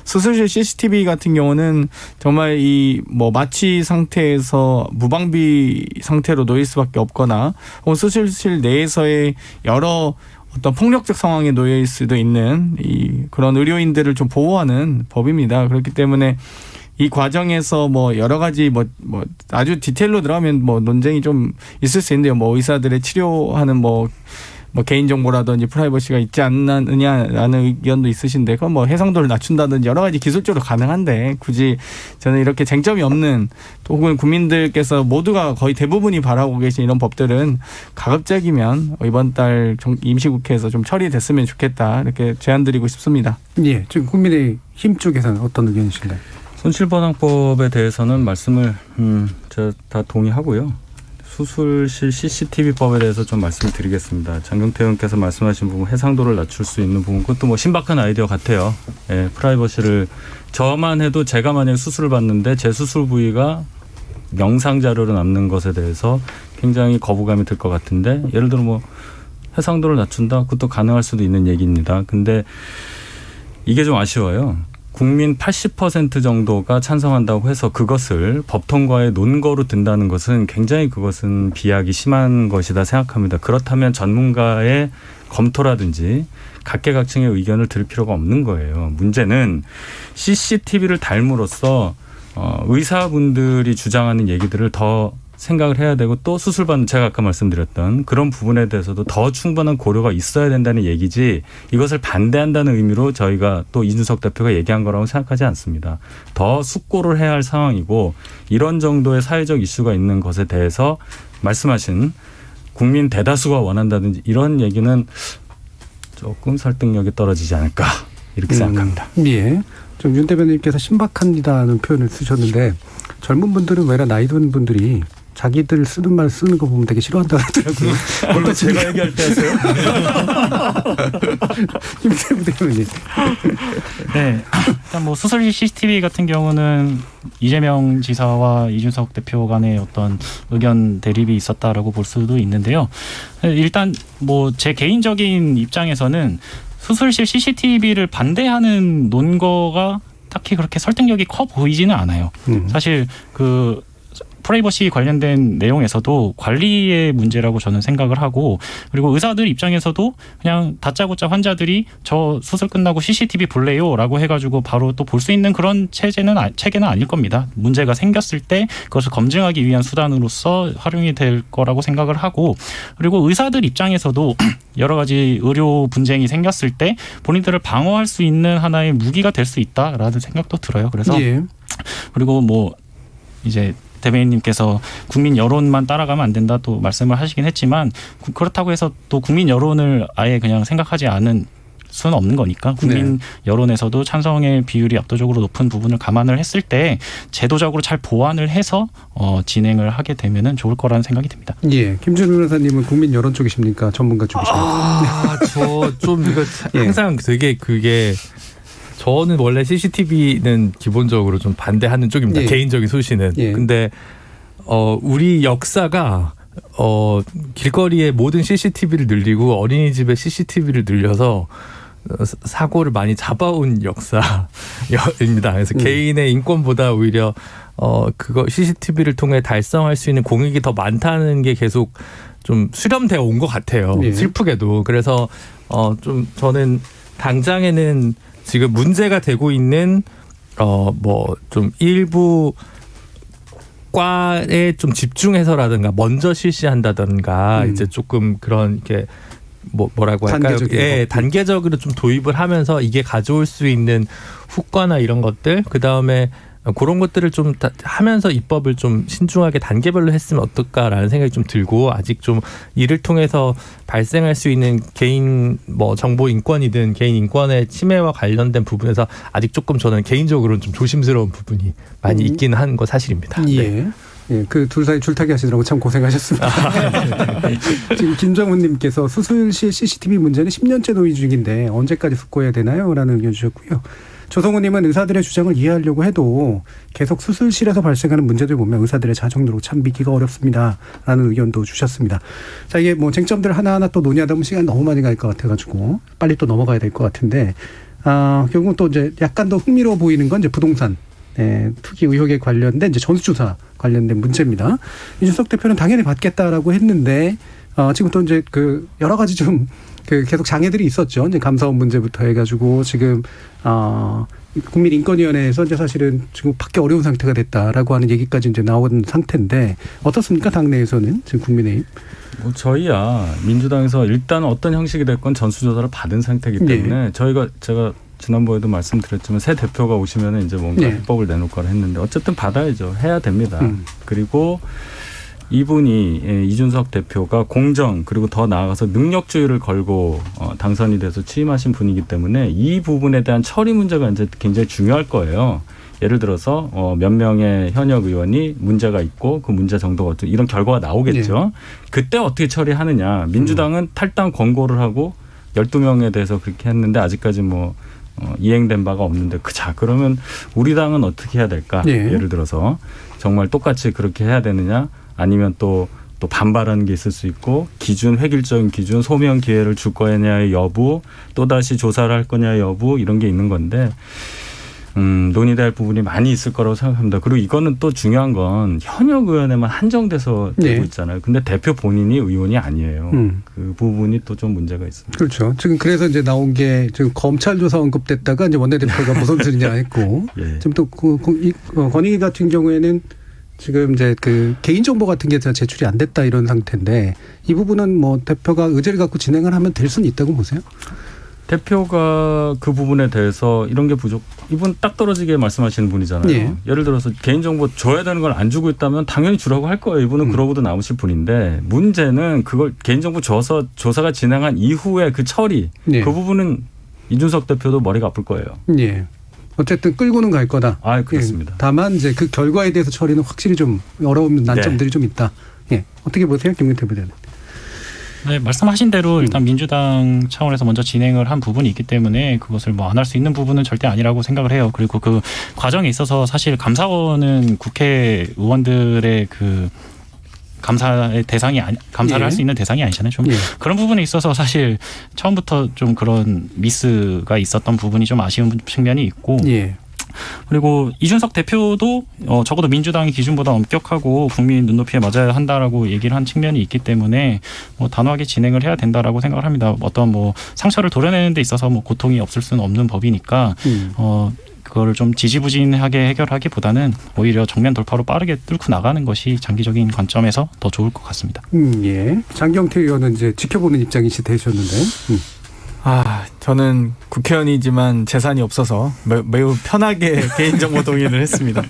수술실 CCTV 같은 경우는 정말 이 뭐 마취 상태에서 무방비 상태로 놓일 수밖에 없거나 혹은 수술실 내에서의 여러 어떤 폭력적 상황에 놓일 수도 있는 이 그런 의료인들을 좀 보호하는 법입니다. 그렇기 때문에 이 과정에서 뭐 여러 가지 뭐 아주 디테일로 들어가면 뭐 논쟁이 좀 있을 수 있는데요. 뭐 의사들의 치료하는 뭐 개인정보라든지 프라이버시가 있지 않느냐라는 의견도 있으신데 그건 뭐 해상도를 낮춘다든지 여러 가지 기술적으로 가능한데 굳이 저는 이렇게 쟁점이 없는 또 혹은 국민들께서 모두가 거의 대부분이 바라고 계신 이런 법들은 가급적이면 이번 달 임시국회에서 좀 처리됐으면 좋겠다 이렇게 제안드리고 싶습니다. 예, 지금 국민의힘 쪽에서는 어떤 의견이신가요? 손실보상법에 대해서는 말씀을 제가 다 동의하고요. 수술실 CCTV법에 대해서 좀 말씀을 드리겠습니다. 장경태 의원께서 말씀하신 부분 해상도를 낮출 수 있는 부분 그것도 뭐 신박한 아이디어 같아요. 예, 프라이버시를 저만 해도 제가 만약에 수술을 받는데 제 수술 부위가 영상 자료로 남는 것에 대해서 굉장히 거부감이 들 것 같은데 예를 들어 뭐 해상도를 낮춘다 그것도 가능할 수도 있는 얘기입니다. 근데 이게 좀 아쉬워요. 국민 80% 정도가 찬성한다고 해서 그것을 법 통과의 논거로 든다는 것은 굉장히 그것은 비약이 심한 것이다 생각합니다. 그렇다면 전문가의 검토라든지 각계각층의 의견을 들을 필요가 없는 거예요. 문제는 CCTV를 달므로써 의사분들이 주장하는 얘기들을 더 생각을 해야 되고 또 수술받는 제가 아까 말씀드렸던 그런 부분에 대해서도 더 충분한 고려가 있어야 된다는 얘기지 이것을 반대한다는 의미로 저희가 또 이준석 대표가 얘기한 거라고 생각하지 않습니다. 더 숙고를 해야 할 상황이고 이런 정도의 사회적 이슈가 있는 것에 대해서 말씀하신 국민 대다수가 원한다든지 이런 얘기는 조금 설득력이 떨어지지 않을까 이렇게 생각합니다. 예. 좀 윤 대변인께서 신박합니다는 표현을 쓰셨는데 젊은 분들은 외라 나이 든 분들이 자기들 쓰는 말 쓰는 거 보면 되게 싫어한다고 하더라고요. 원래 제가 얘기할 때 하세요? 김태우 대변인. 네. 일단 뭐 수술 CCTV 같은 경우는 이재명 지사와 이준석 대표 간의 어떤 의견 대립이 있었다라고 볼 수도 있는데요. 일단 뭐 제 개인적인 입장에서는 수술실 CCTV를 반대하는 논거가 딱히 그렇게 설득력이 커 보이지는 않아요. 사실 그 프라이버시 관련된 내용에서도 관리의 문제라고 저는 생각을 하고 그리고 의사들 입장에서도 그냥 다짜고짜 환자들이 저 수술 끝나고 CCTV 볼래요 라고 해가지고 바로 또 볼 수 있는 그런 체계는 아닐 겁니다. 문제가 생겼을 때 그것을 검증하기 위한 수단으로서 활용이 될 거라고 생각을 하고 그리고 의사들 입장에서도 여러 가지 의료 분쟁이 생겼을 때 본인들을 방어할 수 있는 하나의 무기가 될 수 있다라는 생각도 들어요. 그래서 예. 그리고 뭐 이제 대변인님께서 국민 여론만 따라가면 안 된다 또 말씀을 하시긴 했지만 그렇다고 해서 또 국민 여론을 아예 그냥 생각하지 않은 수는 없는 거니까 국민 여론에서도 찬성의 비율이 압도적으로 높은 부분을 감안을 했을 때 제도적으로 잘 보완을 해서 진행을 하게 되면은 좋을 거라는 생각이 듭니다. 예. 김준우 변호사님은 국민 여론 쪽이십니까? 전문가 쪽이십니까? 저 좀 이거 항상 되게 그게 저는 원래 CCTV는 기본적으로 좀 반대하는 쪽입니다. 예. 개인적인 소신은. 예. 근데 우리 역사가 길거리에 모든 CCTV를 늘리고 어린이집에 CCTV를 늘려서 사고를 많이 잡아온 역사입니다. 그래서 개인의 인권보다 오히려 그거 CCTV를 통해 달성할 수 있는 공익이 더 많다는 게 계속 좀 수렴되어 온 것 같아요. 예. 슬프게도. 그래서 좀 저는 당장에는 지금 문제가 되고 있는 뭐 좀 일부 과에 좀 집중해서라든가 먼저 실시한다든가 이제 조금 그런 이렇게 뭐라고 할까요? 예, 단계적으로 좀 도입을 하면서 이게 가져올 수 있는 후과나 이런 것들 그다음에 그런 것들을 좀 하면서 입법을 좀 신중하게 단계별로 했으면 어떨까라는 생각이 좀 들고 아직 좀 이를 통해서 발생할 수 있는 개인 뭐 정보 인권이든 개인 인권의 침해와 관련된 부분에서 아직 조금 저는 개인적으로는 좀 조심스러운 부분이 많이 있긴 한 거 사실입니다. 예. 네. 예, 그 둘 사이 줄타기 하시느라고 참 고생하셨습니다. 지금 김정훈님께서 수술실 CCTV 문제는 10년째 논의 중인데 언제까지 숙고해야 되나요? 라는 의견 주셨고요. 조성우님은 의사들의 주장을 이해하려고 해도 계속 수술실에서 발생하는 문제들 보면 의사들의 자정으로 참 믿기가 어렵습니다. 라는 의견도 주셨습니다. 자, 이게 뭐 쟁점들 하나하나 또 논의하다 보면 시간 너무 많이 갈 것 같아가지고 빨리 또 넘어가야 될 것 같은데, 결국은 또 이제 약간 더 흥미로워 보이는 건 이제 부동산. 투기 의혹에 관련된 이제 전수조사 관련된 문제입니다. 이준석 대표는 당연히 받겠다라고 했는데, 지금 또 이제 그 여러 가지 좀 계속 장애들이 있었죠. 이제 감사원 문제부터 해가지고 지금, 국민인권위원회에서 이제 사실은 지금 받기 어려운 상태가 됐다라고 하는 얘기까지 이제 나온 상태인데 어떻습니까? 당내에서는 지금 국민의힘? 뭐 저희야 민주당에서 일단 어떤 형식이 됐건 전수조사를 받은 상태이기 때문에 제가 지난번에도 말씀드렸지만 새 대표가 오시면 이제 뭔가 입법을 내놓을 거라 했는데 어쨌든 받아야죠. 해야 됩니다. 그리고 이분이 이준석 대표가 공정 그리고 더 나아가서 능력주의를 걸고 당선이 돼서 취임하신 분이기 때문에 이 부분에 대한 처리 문제가 이제 굉장히 중요할 거예요. 예를 들어서 몇 명의 현역 의원이 문제가 있고 그 문제 정도가 어떤 이런 결과가 나오겠죠. 그때 어떻게 처리하느냐. 민주당은 탈당 권고를 하고 12명에 대해서 그렇게 했는데 아직까지 뭐 이행된 바가 없는데 그러면 우리 당은 어떻게 해야 될까? 예를 들어서 정말 똑같이 그렇게 해야 되느냐? 아니면 또 반발하는 게 있을 수 있고 기준 획일적인 기준 소명 기회를 줄 거냐의 여부 또다시 조사를 할 거냐의 여부 이런 게 있는 건데 논의될 부분이 많이 있을 거라고 생각합니다. 그리고 이거는 또 중요한 건 현역 의원에만 한정돼서 되고 있잖아요. 근데 대표 본인이 의원이 아니에요. 그 부분이 또 좀 문제가 있습니다. 그렇죠. 지금 그래서 이제 나온 게 지금 검찰 조사 언급됐다가 이제 원내대표가 무슨 소리냐 했고 예. 지금 또 권익위 같은 경우에는 지금 이제 그 개인정보 같은 게 제출이 안 됐다 이런 상태인데 이 부분은 뭐 대표가 의제를 갖고 진행을 하면 될 수는 있다고 보세요? 대표가 그 부분에 대해서 이런 게 이분 딱 떨어지게 말씀하시는 분이잖아요. 예. 예를 들어서 개인정보 줘야 되는 걸 안 주고 있다면 당연히 주라고 할 거예요. 이분은 그러고도 남으실 분인데 문제는 그걸 개인정보 줘서 조사가 진행한 이후에 그 처리 예. 그 부분은 이준석 대표도 머리가 아플 거예요. 예. 어쨌든 끌고는 갈 거다. 아, 그렇습니다. 예. 다만 이제 그 결과에 대해서 처리는 확실히 좀 어려운 난점들이 좀 있다. 예. 어떻게 보세요, 김근태 부대는? 네, 말씀하신 대로 일단 민주당 차원에서 먼저 진행을 한 부분이 있기 때문에 그것을 뭐 안 할 수 있는 부분은 절대 아니라고 생각을 해요. 그리고 그 과정에 있어서 사실 감사원은 국회의원들의 그 감사의 대상이 감사를 예. 할 수 있는 대상이 아니잖아요. 좀 예. 그런 부분에 있어서 사실 처음부터 좀 그런 미스가 있었던 부분이 좀 아쉬운 측면이 있고 예. 그리고 이준석 대표도 적어도 민주당의 기준보다 엄격하고 국민 눈높이에 맞아야 한다라고 얘기를 한 측면이 있기 때문에 뭐 단호하게 진행을 해야 된다라고 생각을 합니다. 어떤 뭐 상처를 도려내는 데 있어서 뭐 고통이 없을 수는 없는 법이니까 그거를 좀 지지부진하게 해결하기보다는 오히려 정면 돌파로 빠르게 뚫고 나가는 것이 장기적인 관점에서 더 좋을 것 같습니다. 예. 장경태 의원은 이제 지켜보는 입장이 되셨는데. 저는 국회의원이지만 재산이 없어서 매우 편하게 개인정보 동의를 했습니다.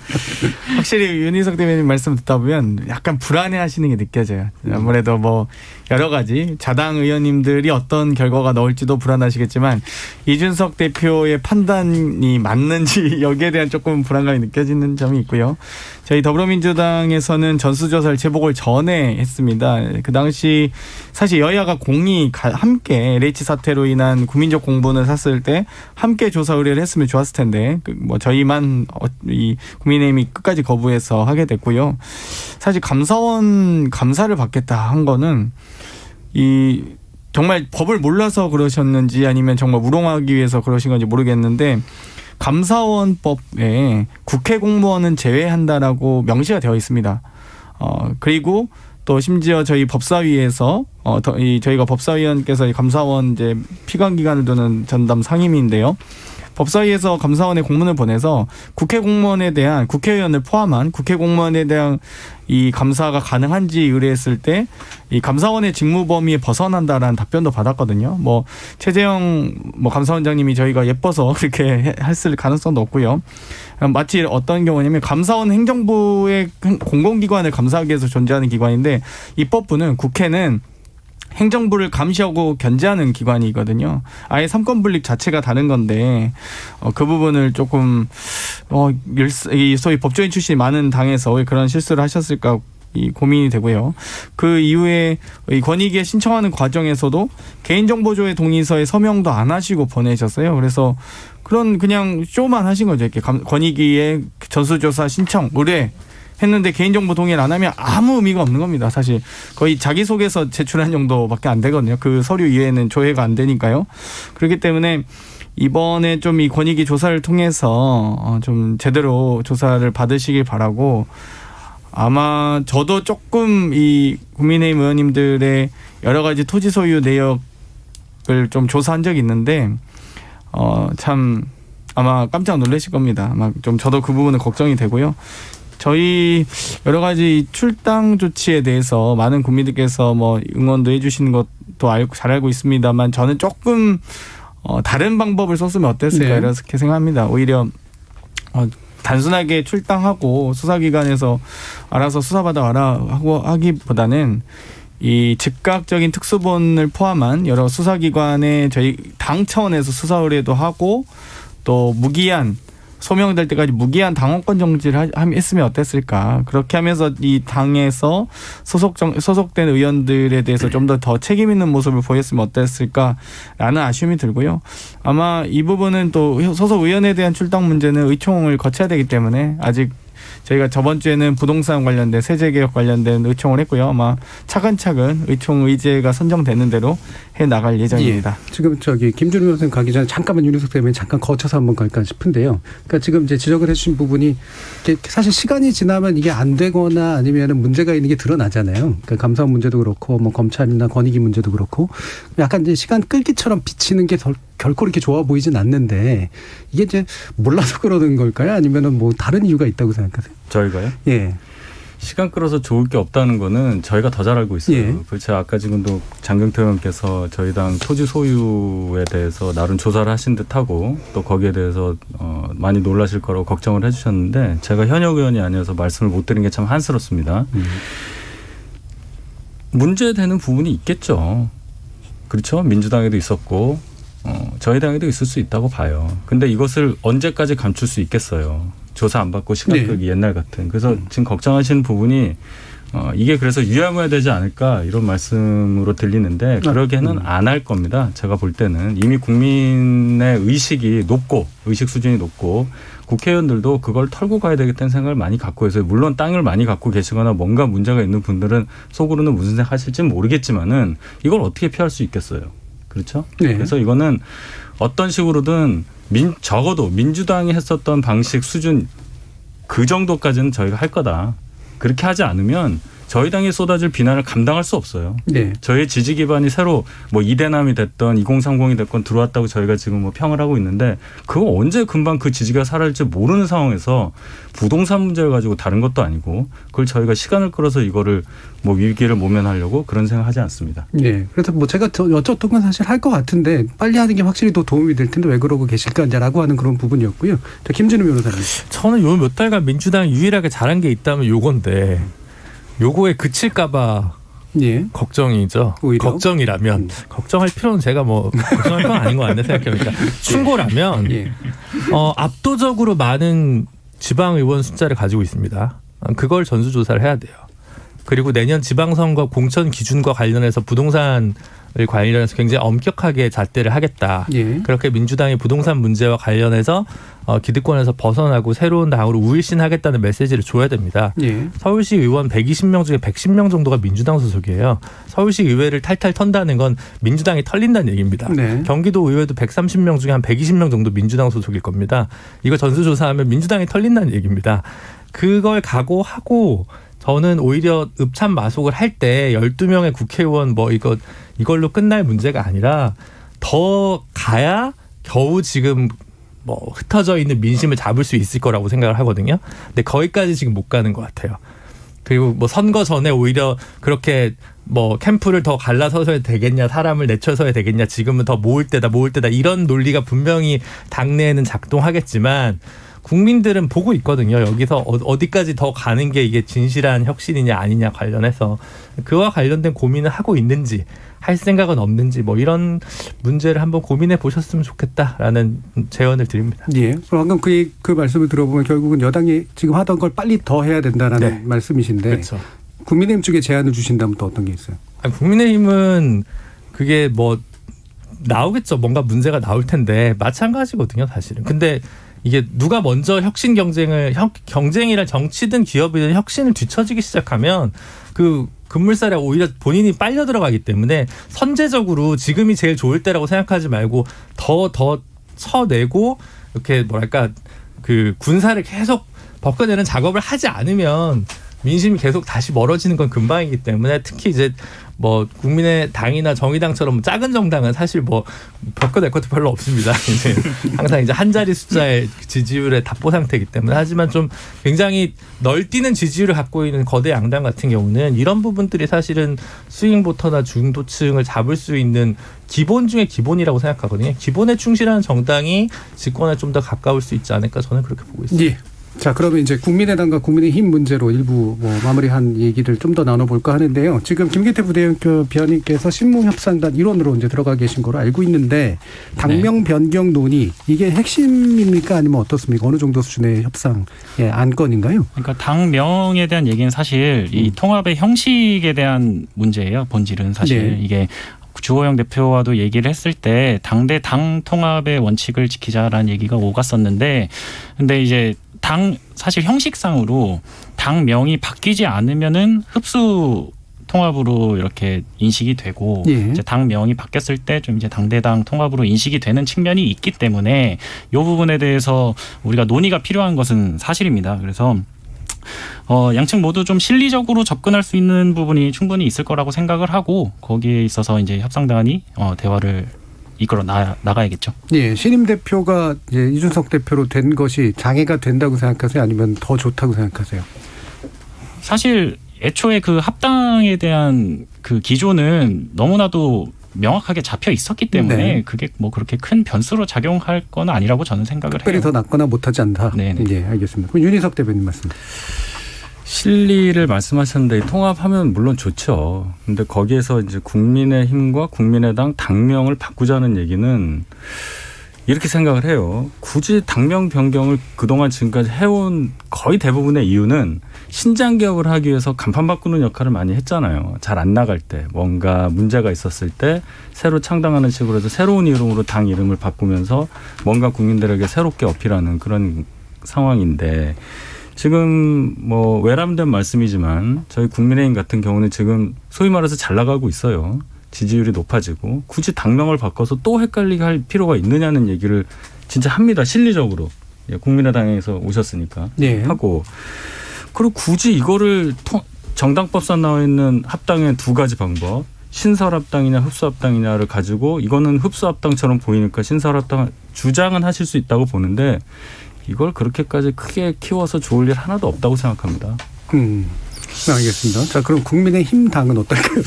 확실히 윤희석 대변인 말씀 듣다 보면 약간 불안해하시는 게 느껴져요. 아무래도 뭐 여러 가지 자당 의원님들이 어떤 결과가 나올지도 불안하시겠지만 이준석 대표의 판단이 맞는지 여기에 대한 조금 불안감이 느껴지는 점이 있고요. 저희 더불어민주당에서는 전수조사를 제복을 전에 했습니다. 그 당시 사실 여야가 공히 함께 LH 사태로 인한 국민적 공분을 샀을 때 함께 조사 의뢰를 했으면 좋았을 텐데 뭐 저희만 이 국민의힘이 끝까지 거부해서 하게 됐고요. 사실 감사원 감사를 받겠다 한 거는 이 정말 법을 몰라서 그러셨는지 아니면 정말 우롱하기 위해서 그러신 건지 모르겠는데 감사원법에 국회 공무원은 제외한다라고 명시가 되어 있습니다. 그리고 또 심지어 저희 법사위에서 저희가 법사위원께서 감사원 이제 피감 기관을 두는 전담 상임위인데요. 법사위에서 감사원에 공문을 보내서 국회 공무원에 대한 국회의원을 포함한 국회 공무원에 대한 이 감사가 가능한지 의뢰했을 때 이 감사원의 직무 범위에 벗어난다라는 답변도 받았거든요. 뭐 최재형 감사원장님이 저희가 예뻐서 그렇게 했을 가능성도 없고요. 마치 어떤 경우냐면 감사원 행정부의 공공기관을 감사하기 위해서 존재하는 기관인데 입법부는 국회는 행정부를 감시하고 견제하는 기관이거든요. 아예 삼권 분립 자체가 다른 건데 그 부분을 조금 소위 법조인 출신이 많은 당에서 왜 그런 실수를 하셨을까 고민이 되고요. 그 이후에 이 권익위에 신청하는 과정에서도 개인정보조회 동의서에 서명도 안 하시고 보내셨어요. 그래서 그냥 쇼만 하신 거죠. 이렇게 권익위에 전수조사 신청 의뢰 했는데 개인정보 동의를 안 하면 아무 의미가 없는 겁니다. 사실 거의 자기소개서 제출한 정도밖에 안 되거든요. 그 서류 이외에는 조회가 안 되니까요. 그렇기 때문에 이번에 좀 이 권익위 조사를 통해서 좀 제대로 조사를 받으시길 바라고 아마 저도 조금 이 국민의힘 의원님들의 여러 가지 토지 소유 내역을 좀 조사한 적이 있는데 참 아마 깜짝 놀라실 겁니다. 아마 좀 저도 그 부분은 걱정이 되고요. 저희 여러 가지 출당 조치에 대해서 많은 국민들께서 뭐 응원도 해주시는 것도 잘 알고 있습니다만 저는 조금 다른 방법을 썼으면 어땠을까 네. 이렇게 생각합니다. 오히려 단순하게 출당하고 수사기관에서 알아서 수사받아 와라 하고 하기보다는 이 즉각적인 특수본을 포함한 여러 수사기관에 저희 당 차원에서 수사 의뢰도 하고 또 무기한 소명될 때까지 무기한 당원권 정지를 했으면 어땠을까. 그렇게 하면서 이 당에서 소속된 의원들에 대해서 좀 더 책임 있는 모습을 보였으면 어땠을까라는 아쉬움이 들고요. 아마 이 부분은 또 소속 의원에 대한 출당 문제는 의총을 거쳐야 되기 때문에 아직 저희가 저번 주에는 부동산 관련된 세제개혁 관련된 의총을 했고요. 아마 차근차근 의총 의제가 선정되는 대로 해 나갈 예정입니다. 예. 지금 김준우 변호사님 가기 전에 잠깐만 윤희숙 대변인 잠깐 거쳐서 한번 갈까 싶은데요. 그러니까 지금 이제 지적을 해주신 부분이 사실 시간이 지나면 이게 안 되거나 아니면 문제가 있는 게 드러나잖아요. 그러니까 감사원 문제도 그렇고 뭐 검찰이나 권익위 문제도 그렇고 약간 이제 시간 끌기처럼 비치는 게 결코 이렇게 좋아 보이진 않는데 이게 이제 몰라서 그러는 걸까요? 아니면은 뭐 다른 이유가 있다고 생각하세요? 저희가요? 예. 시간 끌어서 좋을 게 없다는 거는 저희가 더 잘 알고 있어요. 예. 그렇죠. 아까 지금도 장경태 의원께서 저희 당 토지 소유에 대해서 나름 조사를 하신 듯하고 또 거기에 대해서 많이 놀라실 거라고 걱정을 해주셨는데 제가 현역 의원이 아니어서 말씀을 못 드린 게 참 한스럽습니다. 문제되는 부분이 있겠죠. 그렇죠. 민주당에도 있었고 저희 당에도 있을 수 있다고 봐요. 근데 이것을 언제까지 감출 수 있겠어요. 조사 안 받고 시간 끌기 옛날 같은. 그래서 지금 걱정하시는 부분이 이게 그래서 유야무야 되지 않을까 이런 말씀으로 들리는데 그러게는 안 할 겁니다. 제가 볼 때는 이미 국민의 의식이 높고 의식 수준이 높고 국회의원들도 그걸 털고 가야 되겠다는 생각을 많이 갖고 있어요. 물론 땅을 많이 갖고 계시거나 뭔가 문제가 있는 분들은 속으로는 무슨 생각 하실지는 모르겠지만은 이걸 어떻게 피할 수 있겠어요. 그렇죠? 네. 그래서 이거는 어떤 식으로든 적어도 민주당이 했었던 방식 수준 그 정도까지는 저희가 할 거다. 그렇게 하지 않으면 저희 당이 쏟아질 비난을 감당할 수 없어요. 네. 저희 지지 기반이 새로 뭐 이대남이 됐던 2030이 됐건 들어왔다고 저희가 지금 뭐 평을 하고 있는데 그거 언제 금방 그 지지가 사라질지 모르는 상황에서 부동산 문제를 가지고 다른 것도 아니고 그걸 저희가 시간을 끌어서 이거를 뭐 위기를 모면하려고 그런 생각하지 않습니다. 네. 그래서 뭐 제가 여쭸던 건 사실 할 것 같은데 빨리 하는 게 확실히 더 도움이 될 텐데 왜 그러고 계실까라고 하는 그런 부분이었고요. 자, 김준우 변호사님. 저는 요 몇 달간 민주당이 유일하게 잘한 게 있다면 요건데 요거에 그칠까봐 예. 걱정이죠. 오히려? 걱정이라면 걱정할 필요는 제가 뭐 걱정할 건 아닌 것 같네 생각해보니까 충고라면 예. 압도적으로 많은 지방의원 숫자를 가지고 있습니다. 그걸 전수조사를 해야 돼요. 그리고 내년 지방선거 공천 기준과 관련해서 부동산을 관련해서 굉장히 엄격하게 잣대를 하겠다. 예. 그렇게 민주당이 부동산 문제와 관련해서 기득권에서 벗어나고 새로운 당으로 우일신하겠다는 메시지를 줘야 됩니다. 예. 서울시 의원 120명 중에 110명 정도가 민주당 소속이에요. 서울시 의회를 탈탈 턴다는 건 민주당이 털린다는 얘기입니다. 네. 경기도 의회도 130명 중에 한 120명 정도 민주당 소속일 겁니다. 이거 전수조사하면 민주당이 털린다는 얘기입니다. 그걸 각오하고 저는 오히려 읍참마속을 할 때 12명의 국회의원 뭐 이걸로 끝날 문제가 아니라 더 가야 겨우 지금 뭐 흩어져 있는 민심을 잡을 수 있을 거라고 생각을 하거든요. 근데 거기까지 지금 못 가는 것 같아요. 그리고 뭐 선거 전에 오히려 그렇게 뭐 캠프를 더 갈라서야 되겠냐, 사람을 내쳐서야 되겠냐, 지금은 더 모을 때다 이런 논리가 분명히 당내에는 작동하겠지만 국민들은 보고 있거든요. 여기서 어디까지 더 가는 게 이게 진실한 혁신이냐 아니냐 관련해서 그와 관련된 고민을 하고 있는지 할 생각은 없는지 뭐 이런 문제를 한번 고민해 보셨으면 좋겠다라는 제언을 드립니다. 예. 방금 그 말씀을 들어보면 결국은 여당이 지금 하던 걸 빨리 더 해야 된다라는 네. 말씀이신데 그렇죠. 국민의힘 쪽에 제안을 주신다면 또 어떤 게 있어요? 아니, 국민의힘은 그게 뭐 나오겠죠. 뭔가 문제가 나올 텐데 마찬가지거든요, 사실은. 근데 이게 누가 먼저 혁신 경쟁이란 정치든 기업이든 혁신을 뒤처지기 시작하면 그 급물살에 오히려 본인이 빨려 들어가기 때문에 선제적으로 지금이 제일 좋을 때라고 생각하지 말고 더 쳐내고 이렇게 뭐랄까 그 군사를 계속 벗겨내는 작업을 하지 않으면 민심이 계속 다시 멀어지는 건 금방이기 때문에 특히 이제 뭐 국민의당이나 정의당처럼 작은 정당은 사실 뭐 벗겨낼 것도 별로 없습니다. 이제 항상 이제 한 자리 숫자의 지지율의 답보 상태이기 때문에 하지만 좀 굉장히 널뛰는 지지율을 갖고 있는 거대 양당 같은 경우는 이런 부분들이 사실은 스윙보터나 중도층을 잡을 수 있는 기본 중에 기본이라고 생각하거든요. 기본에 충실한 정당이 집권에 좀 더 가까울 수 있지 않을까 저는 그렇게 보고 있습니다. 예. 자, 그러면 이제 국민의당과 국민의힘 문제로 일부 뭐 마무리한 얘기를 좀 더 나눠볼까 하는데요. 지금 김기태 부대변인께서 신무협상단 일원으로 이제 들어가 계신 거로 알고 있는데 당명 변경 논의 이게 핵심입니까 아니면 어떻습니까? 어느 정도 수준의 협상 안건인가요? 그러니까 당명에 대한 얘기는 사실 이 통합의 형식에 대한 문제예요. 본질은 사실 이게 주호영 대표와도 얘기를 했을 때 당 통합의 원칙을 지키자라는 얘기가 오갔었는데 근데 이제 사실 형식상으로 당명이 바뀌지 않으면은 흡수 통합으로 이렇게 인식이 되고 예. 이제 당명이 바뀌었을 때 좀 이제 당대당 통합으로 인식이 되는 측면이 있기 때문에 이 부분에 대해서 우리가 논의가 필요한 것은 사실입니다. 그래서 양측 모두 좀 실리적으로 접근할 수 있는 부분이 충분히 있을 거라고 생각을 하고 거기에 있어서 이제 협상단이 대화를 이끌어 나가야겠죠. 예, 신임 대표가 이제 이준석 대표로 된 것이 장애가 된다고 생각하세요? 아니면 더 좋다고 생각하세요? 사실 애초에 그 합당에 대한 그 기조는 너무나도 명확하게 잡혀 있었기 때문에 네. 그게 뭐 그렇게 큰 변수로 작용할 건 아니라고 저는 생각을 특별히 해요. 더 낫거나 못하지 않다. 네네. 예, 알겠습니다. 그럼 윤희석 대표님 말씀. 실리를 말씀하셨는데 통합하면 물론 좋죠. 근데 거기에서 이제 국민의힘과 국민의당 당명을 바꾸자는 얘기는 이렇게 생각을 해요. 굳이 당명 변경을 그동안 지금까지 해온 거의 대부분의 이유는 신장 개혁을 하기 위해서 간판 바꾸는 역할을 많이 했잖아요. 잘 안 나갈 때 뭔가 문제가 있었을 때 새로 창당하는 식으로 해서 새로운 이름으로 당 이름을 바꾸면서 뭔가 국민들에게 새롭게 어필하는 그런 상황인데 지금 뭐 외람된 말씀이지만 저희 국민의힘 같은 경우는 지금 소위 말해서 잘 나가고 있어요. 지지율이 높아지고 굳이 당명을 바꿔서 또 헷갈리게 할 필요가 있느냐는 얘기를 진짜 합니다. 실리적으로. 국민의당에서 오셨으니까 예. 하고 그리고 굳이 이거를 정당법상 나와 있는 합당의 두 가지 방법 신설합당이냐 흡수합당이냐를 가지고 이거는 흡수합당처럼 보이니까 신설합당 주장은 하실 수 있다고 보는데 이걸 그렇게까지 크게 키워서 좋을 일 하나도 없다고 생각합니다. 알겠습니다. 자, 그럼 국민의힘 당은 어떨까요?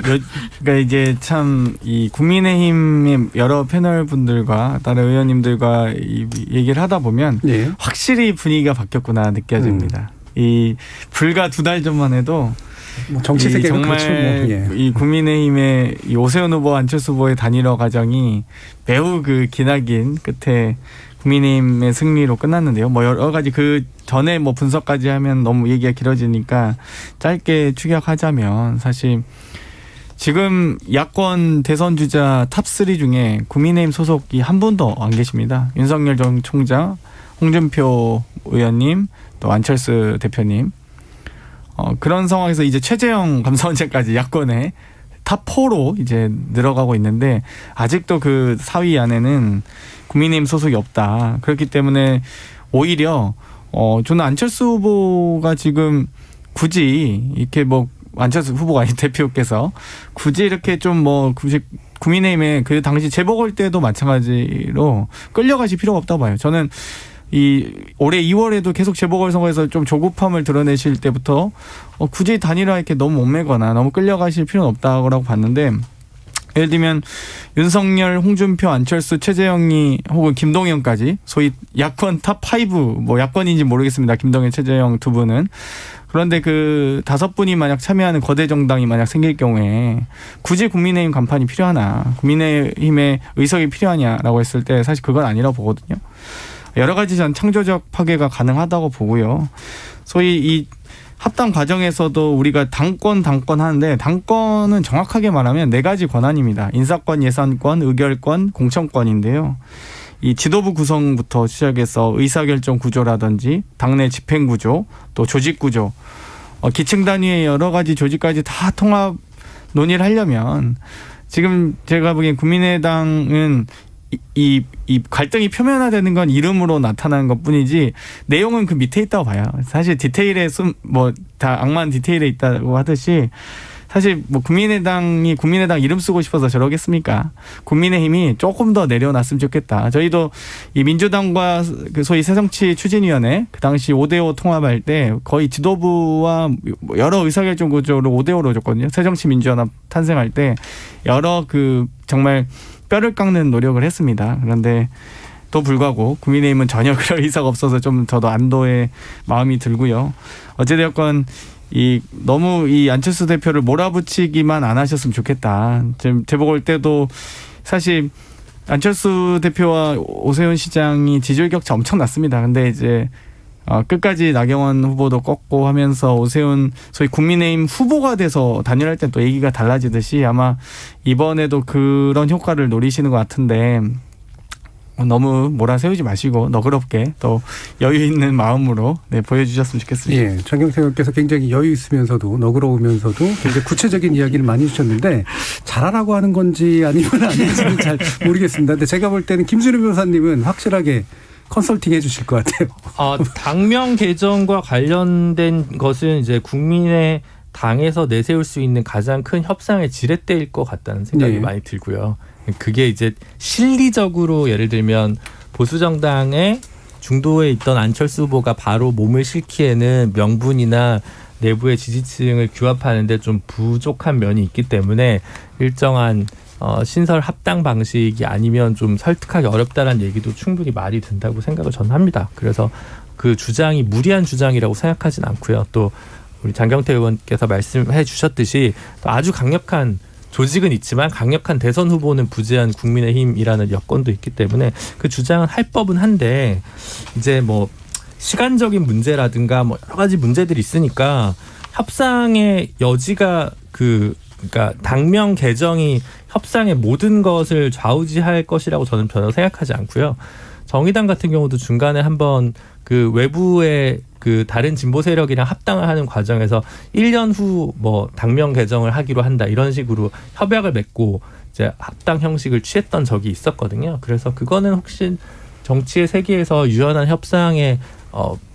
그러니까 이제 참 이 국민의힘의 여러 패널 분들과 다른 의원님들과 얘기를 하다 보면 예. 확실히 분위기가 바뀌었구나 느껴집니다. 이 불과 2달 전만 해도 뭐 정치 세계가 정말 그렇죠. 뭐. 예. 이 국민의힘의 이 오세훈 후보, 안철수 후보의 단일화 과정이 매우 그 기나긴 끝에 국민의힘의 승리로 끝났는데요. 뭐 여러 가지 그 전에 뭐 분석까지 하면 너무 얘기가 길어지니까 짧게 추격하자면 사실 지금 야권 대선 주자 탑3 중에 국민의힘 소속이 한 분도 안 계십니다. 윤석열 전 총장, 홍준표 의원님, 또 안철수 대표님. 그런 상황에서 이제 최재형 감사원장까지 야권에 탑4로 이제 늘어가고 있는데 아직도 그 4위 안에는 국민의힘 소속이 없다. 그렇기 때문에 오히려 저는 안철수 후보가 지금 굳이 이렇게 뭐 안철수 후보가 아닌 대표께서 굳이 이렇게 좀 뭐 굳이 국민의힘에 그 당시 재보궐 때도 마찬가지로 끌려가실 필요가 없다고 봐요. 저는 이 올해 2월에도 계속 재보궐선거에서 좀 조급함을 드러내실 때부터 굳이 단일화 이렇게 너무 못매거나 너무 끌려가실 필요는 없다고 봤는데 예를 들면 윤석열, 홍준표, 안철수, 최재형이 혹은 김동연까지 소위 야권 탑5 뭐 야권인지 모르겠습니다. 김동연, 최재형 두 분은. 그런데 그 5분이 만약 참여하는 거대 정당이 만약 생길 경우에 굳이 국민의힘 간판이 필요하나 국민의힘의 의석이 필요하냐라고 했을 때 사실 그건 아니라고 보거든요. 여러 가지 전 창조적 파괴가 가능하다고 보고요. 소위 이 합당 과정에서도 우리가 당권 하는데 당권은 정확하게 말하면 4가지 권한입니다. 인사권, 예산권, 의결권, 공천권인데요. 이 지도부 구성부터 시작해서 의사결정 구조라든지 당내 집행 구조, 또 조직 구조, 기층 단위의 여러 가지 조직까지 다 통합 논의를 하려면 지금 제가 보기엔 국민의당은 이 갈등이 표면화되는 건 이름으로 나타나는 것뿐이지 내용은 그 밑에 있다고 봐요. 사실 디테일에 뭐 다 악만 디테일에 있다고 하듯이 사실 뭐 국민의당이 국민의당 이름 쓰고 싶어서 저러겠습니까? 국민의힘이 조금 더 내려놨으면 좋겠다. 저희도 이 민주당과 그 소위 새정치 추진위원회 그 당시 5대5 통합할 때 거의 지도부와 여러 의사결정 구조로 5대5로 줬거든요. 새정치민주연합 탄생할 때 여러 그 정말 뼈를 깎는 노력을 했습니다. 그런데 또 불구하고 국민의힘은 전혀 그럴 의사가 없어서 좀 저도 안도의 마음이 들고요. 어찌되었건 너무 이 안철수 대표를 몰아붙이기만 안 하셨으면 좋겠다. 지금 재보궐 때도 사실 안철수 대표와 오세훈 시장이 지지율 격차 엄청 났습니다. 근데 이제 끝까지 나경원 후보도 꺾고 하면서 오세훈 소위 국민의힘 후보가 돼서 단일할 땐 또 얘기가 달라지듯이 아마 이번에도 그런 효과를 노리시는 것 같은데 너무 몰아세우지 마시고 너그럽게 또 여유 있는 마음으로 보여주셨으면 좋겠습니다. 예, 장경태 의원께서 굉장히 여유 있으면서도 너그러우면서도 굉장히 구체적인 이야기를 많이 주셨는데 잘하라고 하는 건지 아니면 아닌지는 잘 모르겠습니다. 근데 제가 볼 때는 김준우 변호사님은 확실하게 컨설팅 해주실 것 같아요. 당명 개정과 관련된 것은 이제 국민의 당에서 내세울 수 있는 가장 큰 협상의 지렛대일 것 같다는 생각이 네. 많이 들고요. 그게 이제 실리적으로 예를 들면 보수정당의 중도에 있던 안철수 후보가 바로 몸을 실기에는 명분이나 내부의 지지층을 규합하는데 좀 부족한 면이 있기 때문에 일정한 신설 합당 방식이 아니면 좀 설득하기 어렵다는 얘기도 충분히 말이 된다고 생각을 저는 합니다. 그래서 그 주장이 무리한 주장이라고 생각하진 않고요. 또 우리 장경태 의원께서 말씀해 주셨듯이 또 아주 강력한 조직은 있지만 강력한 대선 후보는 부재한 국민의힘이라는 여건도 있기 때문에 그 주장은 할 법은 한데 이제 뭐 시간적인 문제라든가 뭐 여러 가지 문제들이 있으니까 협상의 여지가 그러니까 당명 개정이 협상의 모든 것을 좌우지할 것이라고 저는 전혀 생각하지 않고요. 정의당 같은 경우도 중간에 한번 그 외부의 그 다른 진보 세력이랑 합당을 하는 과정에서 1년 후 뭐 당명 개정을 하기로 한다 이런 식으로 협약을 맺고 이제 합당 형식을 취했던 적이 있었거든요. 그래서 그거는 혹시 정치의 세계에서 유연한 협상의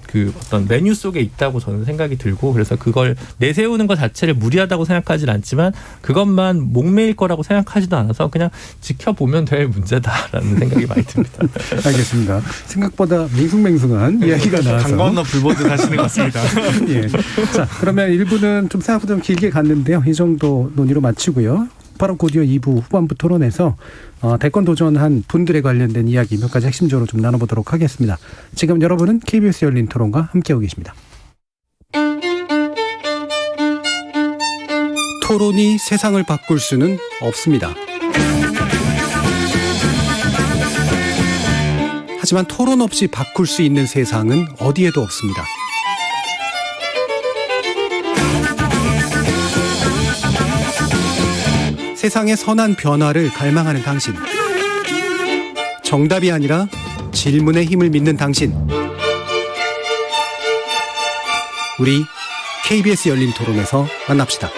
그 어떤 메뉴 속에 있다고 저는 생각이 들고 그래서 그걸 내세우는 것 자체를 무리하다고 생각하진 않지만 그것만 목매일 거라고 생각하지도 않아서 그냥 지켜보면 될 문제다라는 생각이 많이 듭니다. 알겠습니다. 생각보다 맹숭맹숭한 이야기가 나와서 강 건너 불보듯 하시는 것 같습니다. 예. 자, 그러면 1부는 좀 생각보다 좀 길게 갔는데요. 이 정도 논의로 마치고요. 바로 곧이어 2부 후반부 토론에서 대권 도전한 분들에 관련된 이야기 몇 가지 핵심적으로 좀 나눠보도록 하겠습니다. 지금 여러분은 KBS 열린 토론과 함께하고 계십니다. 토론이 세상을 바꿀 수는 없습니다. 하지만 토론 없이 바꿀 수 있는 세상은 어디에도 없습니다. 세상의 선한 변화를 갈망하는 당신. 정답이 아니라 질문의 힘을 믿는 당신. 우리 KBS 열린 토론에서 만납시다.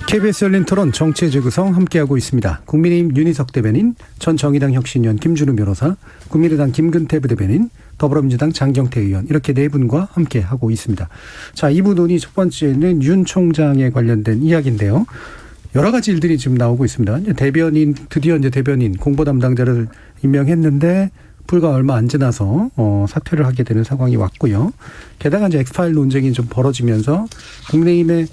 KBS 열린 토론 정치의 재구성 함께하고 있습니다. 국민의힘 윤희석 대변인, 전 정의당 혁신위원 김준우 변호사, 국민의당 김근태 부대변인, 더불어민주당 장경태 의원 이렇게 네 분과 함께하고 있습니다. 자, 2부 논의 첫 번째는 윤 총장에 관련된 이야기인데요. 여러 가지 일들이 지금 나오고 있습니다. 드디어 대변인 공보 담당자를 임명했는데 불과 얼마 안 지나서 사퇴를 하게 되는 상황이 왔고요. 게다가 이제 엑스파일 논쟁이 좀 벌어지면서 국민의힘에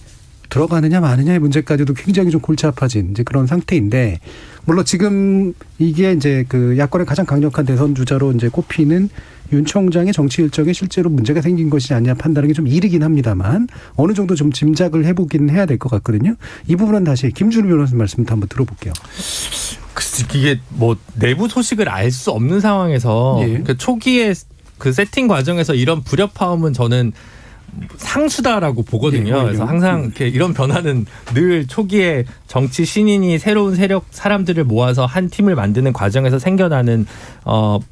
들어가느냐 마느냐의 문제까지도 굉장히 좀 골치 아파진 이제 그런 상태인데, 물론 지금 이게 이제 그 야권의 가장 강력한 대선 주자로 이제 꼽히는 윤 총장의 정치 일정에 실제로 문제가 생긴 것이지 않냐 판단하는 게 좀 이르긴 합니다만 어느 정도 좀 짐작을 해보긴 해야 될 것 같거든요. 이 부분은 다시 김준우 변호사님 말씀부터 한번 들어볼게요. 이게 뭐 내부 소식을 알 수 없는 상황에서 예. 그 초기에 그 세팅 과정에서 이런 불협화음은 저는 상수다라고 보거든요. 예, 그래서 항상 이렇게 이런 변화는 늘 초기에 정치 신인이 새로운 세력 사람들을 모아서 한 팀을 만드는 과정에서 생겨나는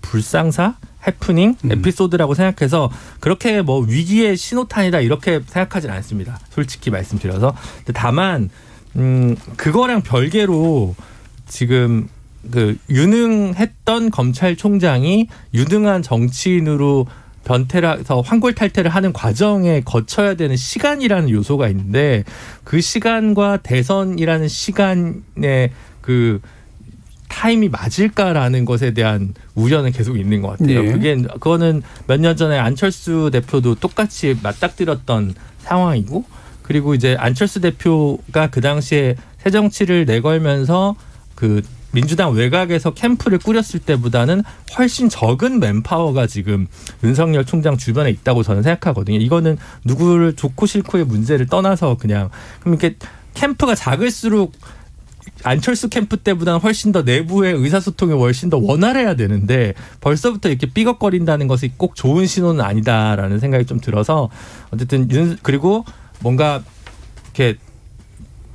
불상사, 해프닝, 에피소드라고 생각해서 그렇게 뭐 위기의 신호탄이다 이렇게 생각하진 않습니다. 솔직히 말씀드려서. 근데 다만 그거랑 별개로 지금 그 유능했던 검찰총장이 유능한 정치인으로 변태라서 환골탈태를 하는 과정에 거쳐야 되는 시간이라는 요소가 있는데 그 시간과 대선이라는 시간의 그 타임이 맞을까라는 것에 대한 우려는 계속 있는 것 같아요. 네. 그거는 몇 년 전에 안철수 대표도 똑같이 맞닥뜨렸던 상황이고, 그리고 이제 안철수 대표가 그 당시에 새정치를 내걸면서 그 민주당 외곽에서 캠프를 꾸렸을 때보다는 훨씬 적은 맨파워가 지금 윤석열 총장 주변에 있다고 저는 생각하거든요. 이거는 누구를 좋고 싫고의 문제를 떠나서 그냥 그럼 이렇게 캠프가 작을수록 안철수 캠프 때보다는 훨씬 더 내부의 의사소통이 훨씬 더 원활해야 되는데 벌써부터 이렇게 삐걱거린다는 것이 꼭 좋은 신호는 아니다라는 생각이 좀 들어서 어쨌든 그리고 뭔가 이렇게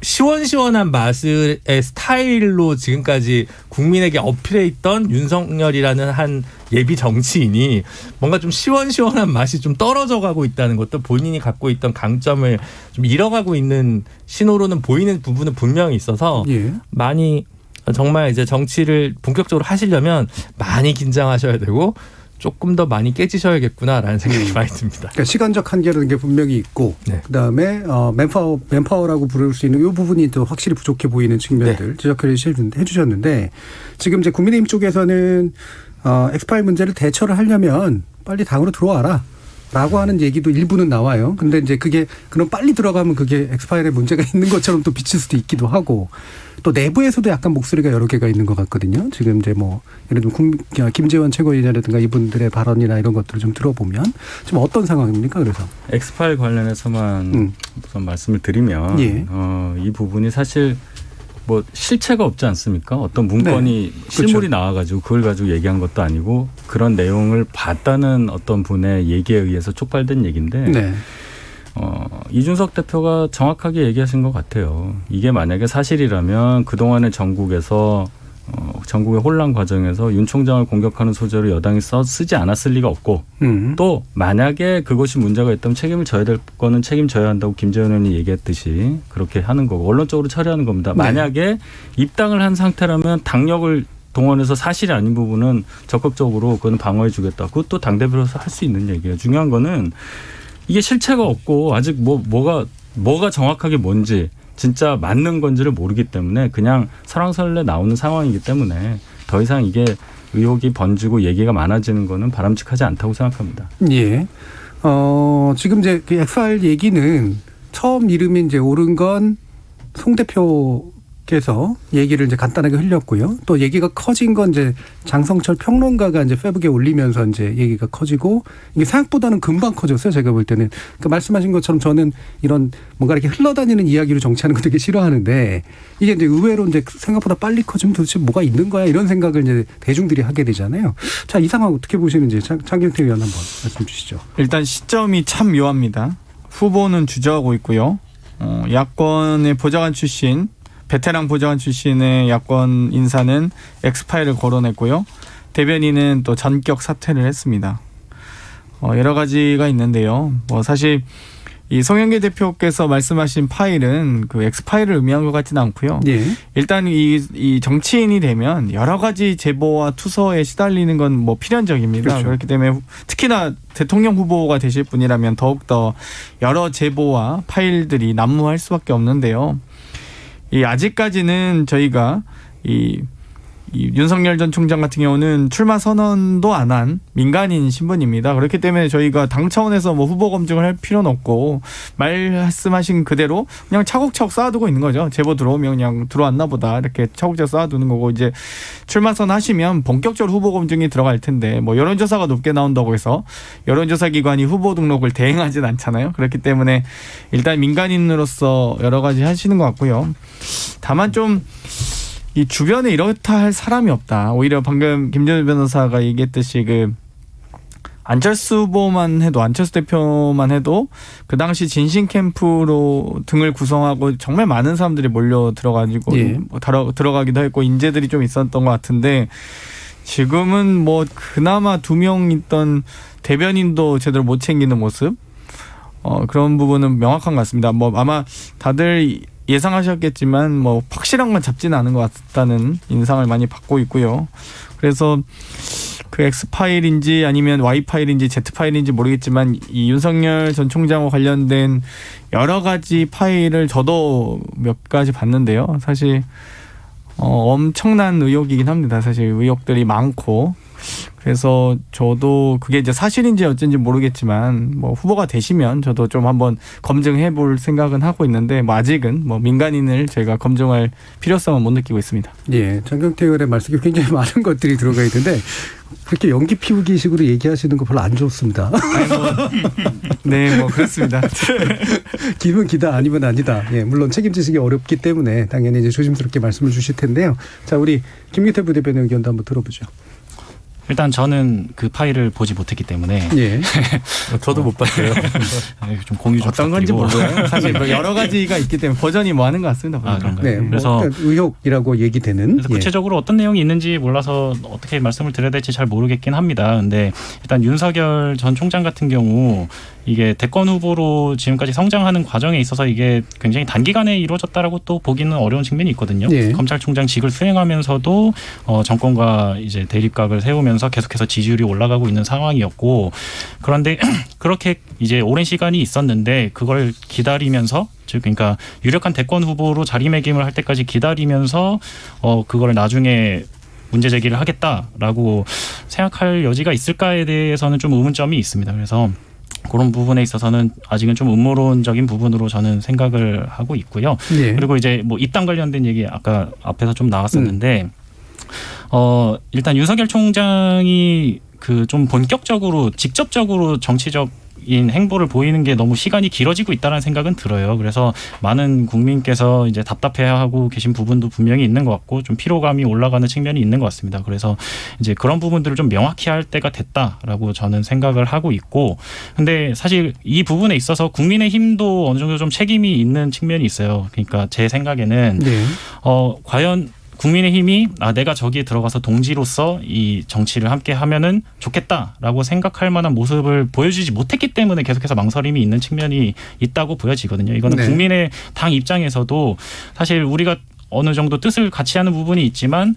시원시원한 맛의 스타일로 지금까지 국민에게 어필해있던 윤석열이라는 한 예비 정치인이 뭔가 좀 시원시원한 맛이 좀 떨어져가고 있다는 것도 본인이 갖고 있던 강점을 좀 잃어가고 있는 신호로는 보이는 부분은 분명히 있어서 예. 많이 정말 이제 정치를 본격적으로 하시려면 많이 긴장하셔야 되고 조금 더 많이 깨지셔야겠구나라는 생각이 많이 듭니다. 그러니까 시간적 한계라는 게 분명히 있고 네. 그다음에 맨파워라고 부를 수 있는 이 부분이 또 확실히 부족해 보이는 측면들 지적해 주셨는데 지금 이제 국민의힘 쪽에서는 엑스파일 문제를 대처를 하려면 빨리 당으로 들어와라. 라고 하는 얘기도 일부는 나와요. 근데 이제 그게 그럼 빨리 들어가면 그게 엑스파일에 문제가 있는 것처럼 또 비칠 수도 있기도 하고 또 내부에서도 약간 목소리가 여러 개가 있는 것 같거든요. 지금 이제 뭐 예를 들면 김재원 최고위원이라든가 이분들의 발언이나 이런 것들을 좀 들어보면 지금 어떤 상황입니까? 그래서 엑스파일 관련해서만 우선 말씀을 드리면 예. 이 부분이 사실 뭐 실체가 없지 않습니까? 어떤 문건이 네. 실물이 그렇죠. 나와가지고 그걸 가지고 얘기한 것도 아니고 그런 내용을 봤다는 어떤 분의 얘기에 의해서 촉발된 얘기인데 네. 이준석 대표가 정확하게 얘기하신 것 같아요. 이게 만약에 사실이라면 그동안의 전국의 혼란 과정에서 윤 총장을 공격하는 소재로 여당이 쓰지 않았을 리가 없고 또 만약에 그것이 문제가 있다면 책임을 져야 될 거는 책임져야 한다고 김재원 의원이 얘기했듯이 그렇게 하는 거고 언론적으로 처리하는 겁니다. 네. 만약에 입당을 한 상태라면 당력을 동원해서 사실이 아닌 부분은 적극적으로 그건 방어해 주겠다. 그것도 당대표로서 할 수 있는 얘기예요. 중요한 거는 이게 실체가 없고 아직 뭐가 정확하게 뭔지 진짜 맞는 건지를 모르기 때문에 그냥 설왕설래 나오는 상황이기 때문에 더 이상 이게 의혹이 번지고 얘기가 많아지는 거는 바람직하지 않다고 생각합니다. 예. 지금 이제 그 엑스파일 얘기는 처음 이름이 이제 오른 건 송 대표께서 얘기를 이제 간단하게 흘렸고요. 또 얘기가 커진 건 이제 장성철 평론가가 이제 페북에 올리면서 이제 얘기가 커지고 이게 생각보다는 금방 커졌어요. 제가 볼 때는. 그러니까 말씀하신 것처럼 저는 이런 뭔가 이렇게 흘러다니는 이야기로 정치하는 거 되게 싫어하는데 이게 이제 의외로 이제 생각보다 빨리 커지면 도대체 뭐가 있는 거야 이런 생각을 이제 대중들이 하게 되잖아요. 자, 이 상황 어떻게 보시는지 장경태 의원 한번 말씀 주시죠. 일단 시점이 참 묘합니다. 후보는 주저하고 있고요. 야권의 보좌관 출신, 베테랑 보좌관 출신의 야권 인사는 엑스파일을 거론했고요. 대변인은 또 전격 사퇴를 했습니다. 여러 가지가 있는데요. 사실 이 송영길 대표께서 말씀하신 파일은 그 엑스파일을 의미한 것 같지는 않고요. 예. 일단 이 정치인이 되면 여러 가지 제보와 투서에 시달리는 건 뭐 필연적입니다. 그렇죠. 그렇기 때문에 특히나 대통령 후보가 되실 분이라면 더욱더 여러 제보와 파일들이 난무할 수밖에 없는데요. 아직까지는 저희가 이 윤석열 전 총장 같은 경우는 출마 선언도 안 한 민간인 신분입니다. 그렇기 때문에 저희가 당 차원에서 뭐 후보 검증을 할 필요는 없고 말씀하신 그대로 그냥 차곡차곡 쌓아두고 있는 거죠. 제보 들어오면 그냥 들어왔나 보다 이렇게 차곡차곡 쌓아두는 거고 이제 출마 선언하시면 본격적으로 후보 검증이 들어갈 텐데 뭐 여론조사가 높게 나온다고 해서 여론조사 기관이 후보 등록을 대행하진 않잖아요. 그렇기 때문에 일단 민간인으로서 여러 가지 하시는 것 같고요. 다만 좀 이 주변에 이렇다 할 사람이 없다. 오히려 방금 김재원 변호사가 얘기했듯이 그 안철수 후보만 해도 안철수 대표만 해도 그 당시 진신 캠프로 등을 구성하고 정말 많은 사람들이 몰려 들어가지고 예. 들어가기도 했고 인재들이 좀 있었던 것 같은데 지금은 뭐 그나마 2명 있던 대변인도 제대로 못 챙기는 모습 그런 부분은 명확한 것 같습니다. 뭐 아마 다들 예상하셨겠지만 뭐 확실한 건 잡지는 않은 것 같다는 인상을 많이 받고 있고요. 그래서 그 X파일인지 아니면 Y파일인지 Z파일인지 모르겠지만 이 윤석열 전 총장과 관련된 여러 가지 파일을 저도 몇 가지 봤는데요. 사실 엄청난 의혹이긴 합니다. 사실 의혹들이 많고 그래서 저도 그게 이제 사실인지 어쩐지 모르겠지만 뭐 후보가 되시면 저도 좀 한번 검증해 볼 생각은 하고 있는데 뭐 아직은 뭐 민간인을 저희가 검증할 필요성은 못 느끼고 있습니다. 예, 장경태 의원의 말씀에 굉장히 많은 것들이 들어가 있는데 그렇게 연기 피우기 식으로 얘기하시는 거 별로 안 좋습니다. 네, 뭐 그렇습니다. 기면 기다 아니면 아니다. 예, 물론 책임지시기 어렵기 때문에 당연히 이제 조심스럽게 말씀을 주실 텐데요. 자, 우리 김기태 부대변인 의견도 한번 들어보죠. 일단 저는 그 파일을 보지 못했기 때문에 예. 저도 못 봤어요. 좀 공유 좀 어떤 건지 부탁드리고. 모르고요. 사실 뭐 여러 가지가 있기 때문에 버전이 뭐 하는 것 같습니다. 아, 보니까. 그런가요? 네. 그래서 뭐 의혹이라고 얘기되는. 그래서 구체적으로 어떤 내용이 있는지 몰라서 어떻게 말씀을 드려야 될지 잘 모르겠긴 합니다. 근데 일단 윤석열 전 총장 같은 경우 이게 대권 후보로 지금까지 성장하는 과정에 있어서 이게 굉장히 단기간에 이루어졌다라고 또 보기는 어려운 측면이 있거든요. 예. 검찰총장직을 수행하면서도 정권과 이제 대립각을 세우면서 계속해서 지지율이 올라가고 있는 상황이었고, 그런데 그렇게 이제 오랜 시간이 있었는데 그걸 기다리면서, 즉 그러니까 유력한 대권 후보로 자리매김을 할 때까지 기다리면서 그걸 나중에 문제 제기를 하겠다라고 생각할 여지가 있을까에 대해서는 좀 의문점이 있습니다. 그래서 그런 부분에 있어서는 아직은 좀 음모론적인 부분으로 저는 생각을 하고 있고요. 예. 그리고 이제 뭐 입당 관련된 얘기 아까 앞에서 좀 나왔었는데 일단 윤석열 총장이 그 좀 본격적으로 직접적으로 정치적인 행보를 보이는 게 너무 시간이 길어지고 있다는 생각은 들어요. 그래서 많은 국민께서 이제 답답해하고 계신 부분도 분명히 있는 것 같고 좀 피로감이 올라가는 측면이 있는 것 같습니다. 그래서 이제 그런 부분들을 좀 명확히 할 때가 됐다라고 저는 생각을 하고 있고, 근데 사실 이 부분에 있어서 국민의힘도 어느 정도 좀 책임이 있는 측면이 있어요. 그러니까 제 생각에는 네. 과연 국민의힘이 내가 저기에 들어가서 동지로서 이 정치를 함께 하면은 좋겠다라고 생각할 만한 모습을 보여주지 못했기 때문에 계속해서 망설임이 있는 측면이 있다고 보여지거든요. 이거는 네. 국민의 당 입장에서도 사실 우리가 어느 정도 뜻을 같이 하는 부분이 있지만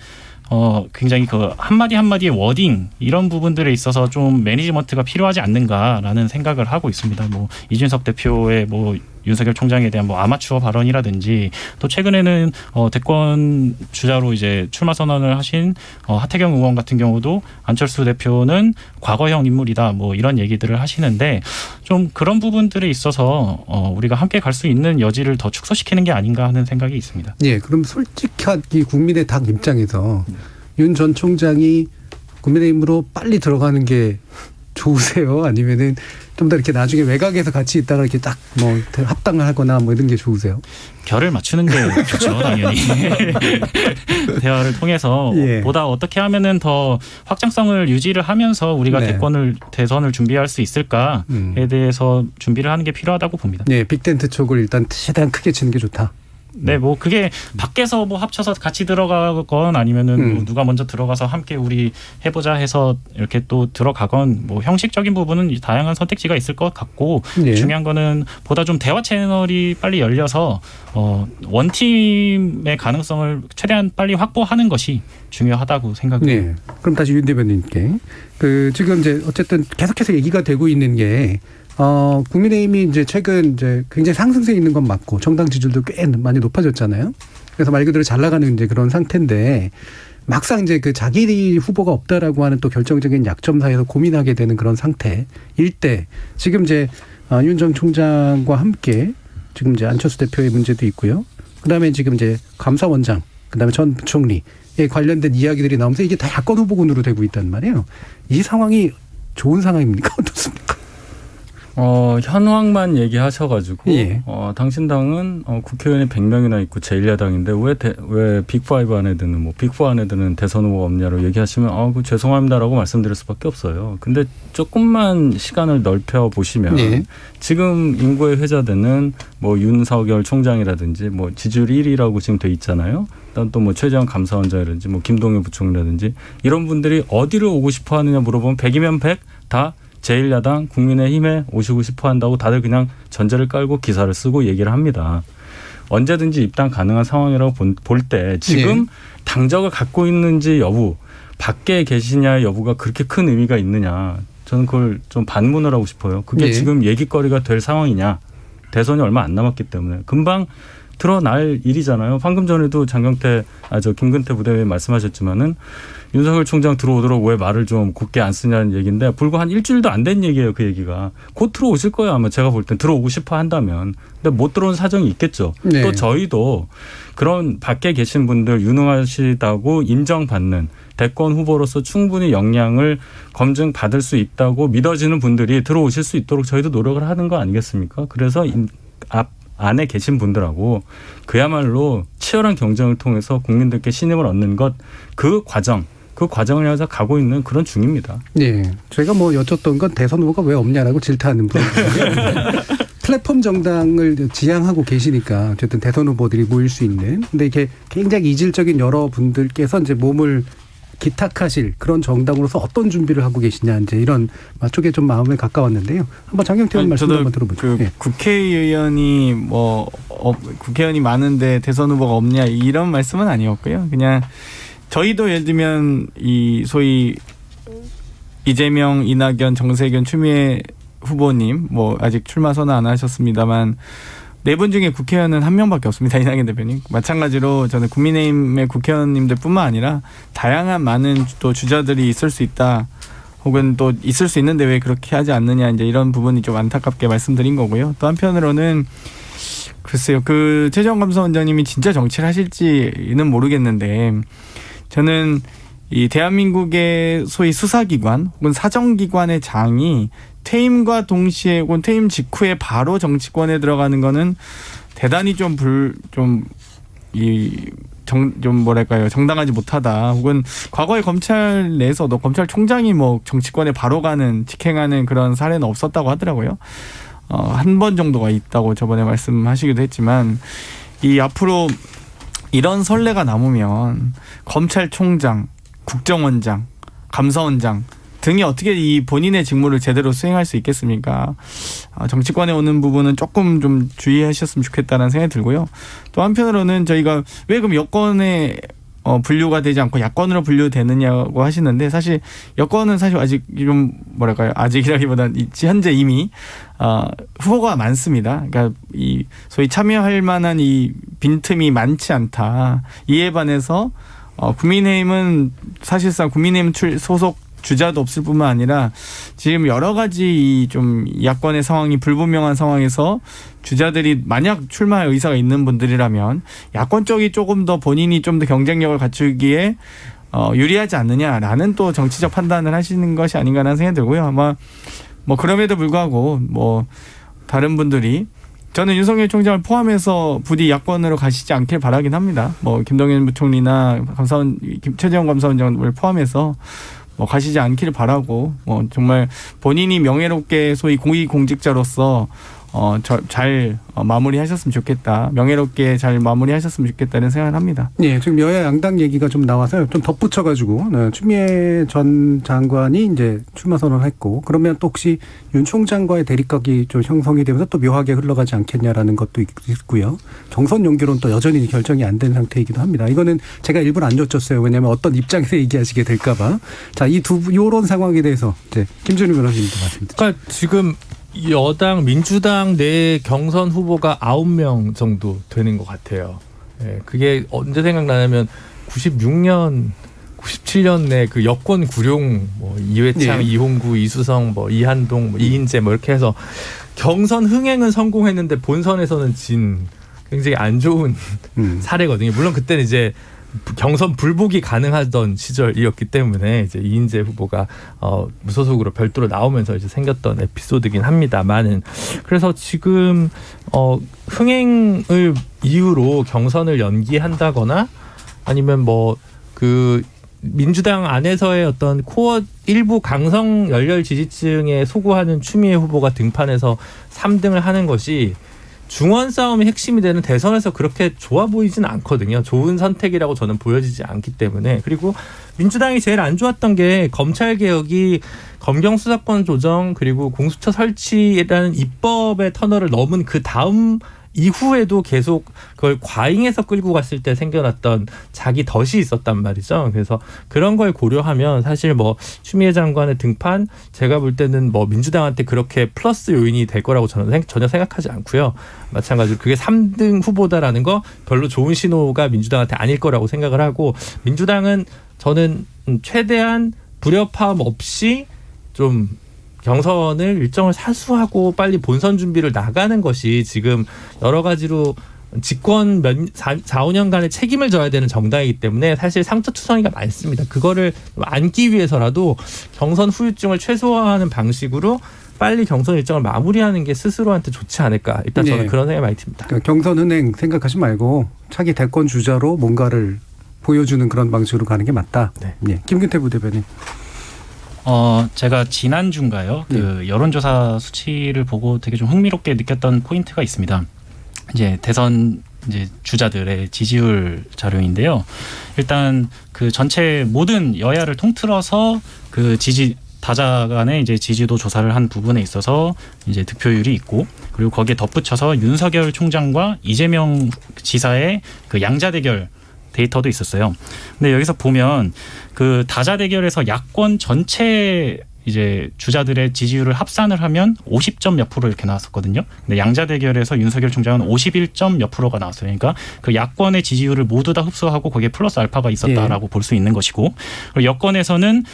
굉장히 그 한마디 한마디의 워딩 이런 부분들에 있어서 좀 매니지먼트가 필요하지 않는가라는 생각을 하고 있습니다. 뭐 이준석 대표의 뭐 윤석열 총장에 대한 뭐 아마추어 발언이라든지 또 최근에는 대권 주자로 이제 출마 선언을 하신 하태경 의원 같은 경우도 안철수 대표는 과거형 인물이다 뭐 이런 얘기들을 하시는데 좀 그런 부분들에 있어서 우리가 함께 갈 수 있는 여지를 더 축소시키는 게 아닌가 하는 생각이 있습니다. 예. 그럼 솔직하게 국민의 당 입장에서 윤 전 총장이 국민의힘으로 빨리 들어가는 게 좋으세요? 아니면은 좀 더 이렇게 나중에 외곽에서 같이 있다가 이렇게 딱 뭐 합당을 하거나 뭐 이런 게 좋으세요? 결을 맞추는 게 좋죠, 당연히. 대화를 통해서 예. 보다 어떻게 하면은 더 확장성을 유지를 하면서 우리가 네. 대선을 준비할 수 있을까에 대해서 준비를 하는 게 필요하다고 봅니다. 네, 빅텐트 쪽을 일단 최대한 크게 치는 게 좋다. 네, 뭐 그게 밖에서 뭐 합쳐서 같이 들어가건 아니면은 뭐 누가 먼저 들어가서 함께 우리 해보자 해서 이렇게 또 들어가건 뭐 형식적인 부분은 다양한 선택지가 있을 것 같고 예. 중요한 거는 보다 좀 대화 채널이 빨리 열려서 원팀의 가능성을 최대한 빨리 확보하는 것이 중요하다고 생각해요. 네. 그럼 다시 윤 대변인께 지금 이제 어쨌든 계속해서 얘기가 되고 있는 게 국민의힘이 이제 최근 이제 굉장히 상승세에 있는 건 맞고 정당 지지율도 꽤 많이 높아졌잖아요. 그래서 말 그대로 잘 나가는 이제 그런 상태인데 막상 이제 그 자기 후보가 없다라고 하는 또 결정적인 약점사에서 고민하게 되는 그런 상태일 때 지금 이제 윤 전 총장과 함께 지금 이제 안철수 대표의 문제도 있고요. 그다음에 지금 이제 감사원장, 그다음에 전 부총리에 관련된 이야기들이 나오면서 이게 다 야권 후보군으로 되고 있단 말이에요. 이 상황이 좋은 상황입니까? 어떻습니까? 현황만 얘기하셔가지고 예. 당신 당은 국회의원이 100명이나 있고 제1야당인데 왜 빅5 안에 드는 뭐 빅4 안에 드는 대선 후보가 없냐로 얘기하시면 그 죄송합니다라고 말씀드릴 수밖에 없어요. 근데 조금만 시간을 넓혀 보시면 예. 지금 인구에 회자되는 뭐 윤석열 총장이라든지 뭐 지지율 1위라고 지금 돼 있잖아요. 또 뭐 최재형 감사원장이라든지 뭐 김동연 부총리라든지 이런 분들이 어디를 오고 싶어 하느냐 물어보면 100이면 100 다 제1야당 국민의힘에 오시고 싶어 한다고 다들 그냥 전제를 깔고 기사를 쓰고 얘기를 합니다. 언제든지 입당 가능한 상황이라고 볼 때 지금 당적을 갖고 있는지 여부, 밖에 계시냐의 여부가 그렇게 큰 의미가 있느냐. 저는 그걸 좀 반문을 하고 싶어요. 그게 지금 얘기거리가 될 상황이냐. 대선이 얼마 안 남았기 때문에. 금방 드러날 일이잖아요. 방금 전에도 김근태 부대변인 말씀하셨지만은 윤석열 총장 들어오도록 왜 말을 좀 곱게 안 쓰냐는 얘기인데 불과 한 일주일도 안 된 얘기예요. 그 얘기가. 곧 들어오실 거예요. 아마 제가 볼 땐 들어오고 싶어 한다면. 근데 못 들어온 사정이 있겠죠. 네. 또 저희도 그런 밖에 계신 분들 유능하시다고 인정받는 대권 후보로서 충분히 역량을 검증받을 수 있다고 믿어지는 분들이 들어오실 수 있도록 저희도 노력을 하는 거 아니겠습니까? 그래서 안에 계신 분들하고 그야말로 치열한 경쟁을 통해서 국민들께 신임을 얻는 것 그 과정 그 과정을 향해서 가고 있는 그런 중입니다. 네, 제가 뭐 여쭸던 건 대선 후보가 왜 없냐라고 질타하는 분인데 플랫폼 정당을 지향하고 계시니까 어쨌든 대선 후보들이 모일 수 있는. 근데 이게 굉장히 이질적인 여러분들께서 이제 몸을 기탁하실 그런 정당으로서 어떤 준비를 하고 계시냐 이제 이런 쪽에 좀 마음에 가까웠는데요. 한번 장경태 의원 말씀 한번 들어보죠. 그 네. 국회의원이 국회의원이 많은데 대선 후보가 없냐 이런 말씀은 아니었고요. 그냥 저희도 예를 들면 이 소위 이재명, 이낙연, 정세균, 추미애 후보님 뭐 아직 출마 선언 안 하셨습니다만 4분 중에 국회의원은 1명밖에 없습니다. 이낙연 대표님. 마찬가지로 저는 국민의힘의 국회의원님들뿐만 아니라 다양한 많은 또 주자들이 있을 수 있다. 혹은 또 있을 수 있는데 왜 그렇게 하지 않느냐 이제 이런 부분이 좀 안타깝게 말씀드린 거고요. 또 한편으로는 글쎄요. 그 최재형 감사원장님이 진짜 정치를 하실지는 모르겠는데 저는 이 대한민국의 소위 수사기관 혹은 사정기관의 장이 퇴임과 동시에 혹은 퇴임 직후에 바로 정치권에 들어가는 거는 대단히 좀 뭐랄까요 정당하지 못하다. 혹은 과거에 검찰 내에서도 검찰총장이 뭐 정치권에 바로 가는 직행하는 그런 사례는 없었다고 하더라고요. 한 번 정도가 있다고 저번에 말씀하시기도 했지만 이 앞으로 이런 선례가 남으면 검찰총장, 국정원장, 감사원장 등이 어떻게 이 본인의 직무를 제대로 수행할 수 있겠습니까? 정치권에 오는 부분은 조금 좀 주의하셨으면 좋겠다는 생각이 들고요. 또 한편으로는 저희가 왜 그럼 여권에 분류가 되지 않고 야권으로 분류되느냐고 하시는데 사실 여권은 사실 아직 좀 뭐랄까요 아직이라기보다는 현재 이미 후보가 많습니다. 그러니까 이 소위 참여할 만한 이 빈틈이 많지 않다. 이에 반해서 국민의힘은 사실상 국민의힘 소속 주자도 없을 뿐만 아니라 지금 여러 가지 좀 야권의 상황이 불분명한 상황에서 주자들이 만약 출마할 의사가 있는 분들이라면 야권 쪽이 조금 더 본인이 좀 더 경쟁력을 갖추기에 유리하지 않느냐라는 또 정치적 판단을 하시는 것이 아닌가라는 생각이 들고요. 아마 뭐 그럼에도 불구하고 뭐 다른 분들이 저는 윤석열 총장을 포함해서 부디 야권으로 가시지 않길 바라긴 합니다. 뭐 김동연 부총리나 최재형 감사원장을 포함해서 뭐 가시지 않기를 바라고 뭐 정말 본인이 명예롭게 소위 고위공직자로서 잘 마무리하셨으면 좋겠다. 명예롭게 잘 마무리하셨으면 좋겠다는 생각을 합니다. 네, 지금 여야 양당 얘기가 좀 나와서 좀 덧붙여가지고 추미애 전 장관이 이제 출마 선언했고 그러면 또 혹시 윤 총장과의 대립각이 좀 형성이 되면서 또 묘하게 흘러가지 않겠냐라는 것도 있고요. 경선 연결은 또 여전히 결정이 안 된 상태이기도 합니다. 이거는 제가 일부러 안 여쭸어요. 왜냐하면 어떤 입장에서 얘기하시게 될까봐. 자, 이 요런 상황에 대해서 이제 김준우 변호사님도 말씀드리죠. 그러니까 지금 여당 민주당 내 경선 후보가 9명 정도 되는 것 같아요. 예, 그게 언제 생각나냐면 96년, 97년에 그 여권 구룡 뭐 이회창, 네. 이홍구, 이수성, 뭐 이한동, 뭐 이인재 뭐 이렇게 해서 경선 흥행은 성공했는데 본선에서는 진 굉장히 안 좋은 사례거든요. 물론 그때는 이제 경선 불복이 가능하던 시절이었기 때문에 이제 이인재 후보가 무소속으로 별도로 나오면서 이제 생겼던 에피소드긴 합니다만은 그래서 지금 흥행을 이유로 경선을 연기한다거나 아니면 뭐 그 민주당 안에서의 어떤 코어 일부 강성 열렬 지지층에 소구하는 추미애 후보가 등판해서 3등을 하는 것이 중원 싸움의 핵심이 되는 대선에서 그렇게 좋아 보이진 않거든요. 좋은 선택이라고 저는 보여지지 않기 때문에. 그리고 민주당이 제일 안 좋았던 게 검찰개혁이 검경수사권 조정 그리고 공수처 설치라는 입법의 터널을 넘은 그 다음 이후에도 계속 그걸 과잉해서 끌고 갔을 때 생겨났던 자기 덫이 있었단 말이죠. 그래서 그런 걸 고려하면 사실 뭐 추미애 장관의 등판 제가 볼 때는 뭐 민주당한테 그렇게 플러스 요인이 될 거라고 저는 전혀 생각하지 않고요. 마찬가지로 그게 3등 후보다라는 거 별로 좋은 신호가 민주당한테 아닐 거라고 생각을 하고 민주당은 저는 최대한 불협화음 없이 좀 경선을 일정을 사수하고 빨리 본선 준비를 나가는 것이 지금 여러 가지로 집권 4, 5년간의 책임을 져야 되는 정당이기 때문에 사실 상처투성이가 많습니다. 그거를 안기 위해서라도 경선 후유증을 최소화하는 방식으로 빨리 경선 일정을 마무리하는 게 스스로한테 좋지 않을까. 일단 저는 그런 생각이 많이 듭니다. 그러니까 경선 은행 생각하지 말고 차기 대권 주자로 뭔가를 보여주는 그런 방식으로 가는 게 맞다. 네. 예. 김근태 부대변인. 제가 지난주인가요? 그 여론조사 수치를 보고 되게 좀 흥미롭게 느꼈던 포인트가 있습니다. 이제 대선 이제 주자들의 지지율 자료인데요. 일단 그 전체 모든 여야를 통틀어서 그 다자 간의 이제 지지도 조사를 한 부분에 있어서 이제 득표율이 있고, 그리고 거기에 덧붙여서 윤석열 총장과 이재명 지사의 그 양자 대결 데이터도 있었어요. 근데 여기서 보면 그 다자 대결에서 야권 전체 이제 주자들의 지지율을 합산을 하면 50점 몇 프로 이렇게 나왔었거든요. 근데 양자 대결에서 윤석열 총장은 51점 몇 프로가 나왔어요. 그러니까 그 야권의 지지율을 모두 다 흡수하고 거기에 플러스 알파가 있었다라고 볼 수 있는 것이고, 그리고 여권에서는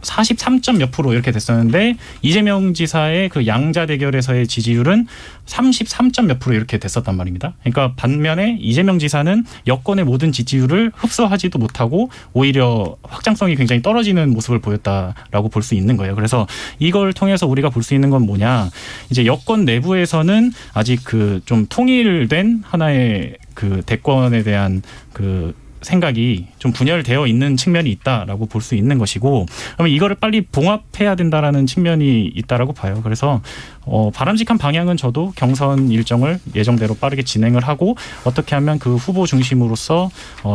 43점 몇 프로 이렇게 됐었는데 이재명 지사의 그 양자 대결에서의 지지율은 33점 몇 프로 이렇게 됐었단 말입니다. 그러니까 반면에 이재명 지사는 여권의 모든 지지율을 흡수하지도 못하고 오히려 확장성이 굉장히 떨어지는 모습을 보였다라고 볼 수 있는 거예요. 그래서 이걸 통해서 우리가 볼 수 있는 건 뭐냐, 이제 여권 내부에서는 아직 그 좀 통일된 하나의 그 대권에 대한 그 생각이 좀 분열되어 있는 측면이 있다라고 볼 수 있는 것이고, 그러면 이거를 빨리 봉합해야 된다라는 측면이 있다라고 봐요. 그래서 바람직한 방향은 저도 경선 일정을 예정대로 빠르게 진행을 하고 어떻게 하면 그 후보 중심으로서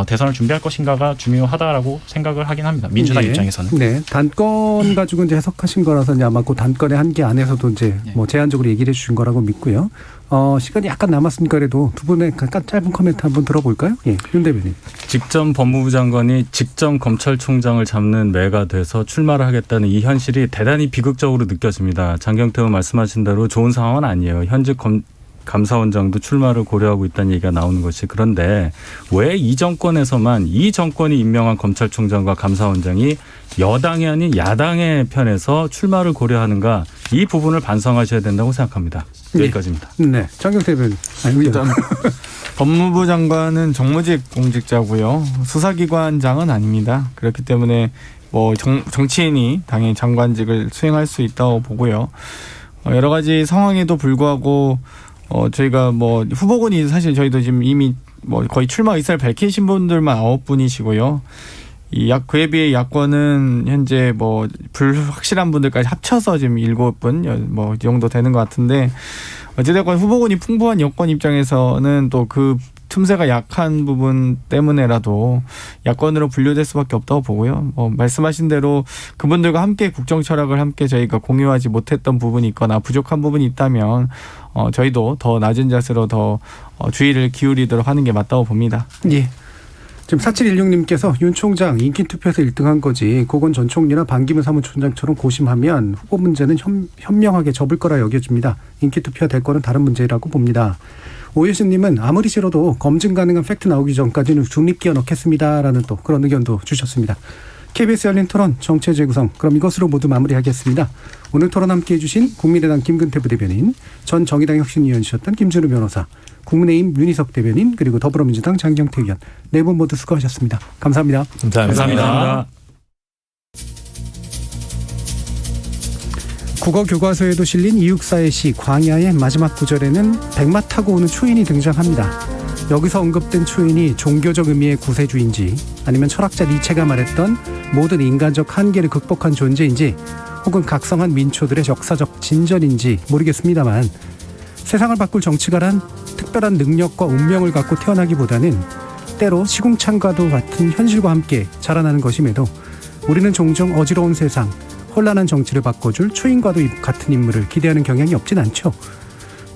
대선을 준비할 것인가가 중요하다라고 생각을 하긴 합니다. 민주당 입장에서는. 네, 단건 가지고 이제 해석하신 거라서 이제 아마 그 단건의 한계 안에서도 이제 뭐 제한적으로 얘기를 해주신 거라고 믿고요. 시간이 약간 남았으니까 그래도 두 분의 짧은 코멘트 한번 들어볼까요? 예, 윤 대변인. 직전 법무부 장관이 직전 검찰총장을 잡는 매가 돼서 출마를 하겠다는 이 현실이 대단히 비극적으로 느껴집니다. 장경태 의원 말씀하신 대로 좋은 상황은 아니에요. 현직 감사원장도 출마를 고려하고 있다는 얘기가 나오는 것이, 그런데 왜 이 정권에서만 이 정권이 임명한 검찰총장과 감사원장이 여당이 아닌 야당의 편에서 출마를 고려하는가, 이 부분을 반성하셔야 된다고 생각합니다. 여기까지입니다. 네, 장경태 대변인. 일단 법무부 장관은 정무직 공직자고요. 수사기관장은 아닙니다. 그렇기 때문에 뭐 정치인이 당연히 장관직을 수행할 수 있다고 보고요. 여러 가지 상황에도 불구하고 저희가 뭐 후보군이 사실 저희도 지금 이미 뭐 거의 출마 의사를 밝히신 분들만 9분이시고요. 그에 비해 야권은 현재 뭐 불확실한 분들까지 합쳐서 지금 7분 뭐 이 정도 되는 것 같은데, 어찌됐건 후보군이 풍부한 여권 입장에서는 또 그 틈새가 약한 부분 때문에라도 야권으로 분류될 수밖에 없다고 보고요. 말씀하신 대로 그분들과 함께 국정 철학을 함께 저희가 공유하지 못했던 부분이 있거나 부족한 부분이 있다면 저희도 더 낮은 자세로 더 주의를 기울이도록 하는 게 맞다고 봅니다. 예. 지금 4716님께서 윤 총장 인기 투표에서 1등한 거지 고건 전 총리나 반기문 사무총장처럼 고심하면 후보 문제는 현명하게 접을 거라 여겨집니다. 인기 투표가 될 거는 다른 문제라고 봅니다. 오예수님은 아무리 싫어도 검증 가능한 팩트 나오기 전까지는 중립 끼워 넣겠습니다라는 또 그런 의견도 주셨습니다. KBS 열린 토론 정치의 재구성, 그럼 이것으로 모두 마무리하겠습니다. 오늘 토론 함께해 주신 국민의당 김근태 부대변인, 전 정의당 혁신위원이셨던 김준우 변호사, 국민의힘 윤희석 대변인, 그리고 더불어민주당 장경태 의원, 네 분 모두 수고하셨습니다. 감사합니다. 감사합니다. 국어 교과서에도 실린 이육사의 시 광야의 마지막 구절에는 백마 타고 오는 초인이 등장합니다. 여기서 언급된 초인이 종교적 의미의 구세주인지, 아니면 철학자 니체가 말했던 모든 인간적 한계를 극복한 존재인지, 혹은 각성한 민초들의 역사적 진전인지 모르겠습니다만, 세상을 바꿀 정치가란 특별한 능력과 운명을 갖고 태어나기보다는 때로 시궁창과도 같은 현실과 함께 자라나는 것임에도 우리는 종종 어지러운 세상, 혼란한 정치를 바꿔줄 초인과도 같은 인물을 기대하는 경향이 없진 않죠.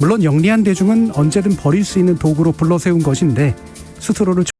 물론 영리한 대중은 언제든 버릴 수 있는 도구로 불러세운 것인데 스스로를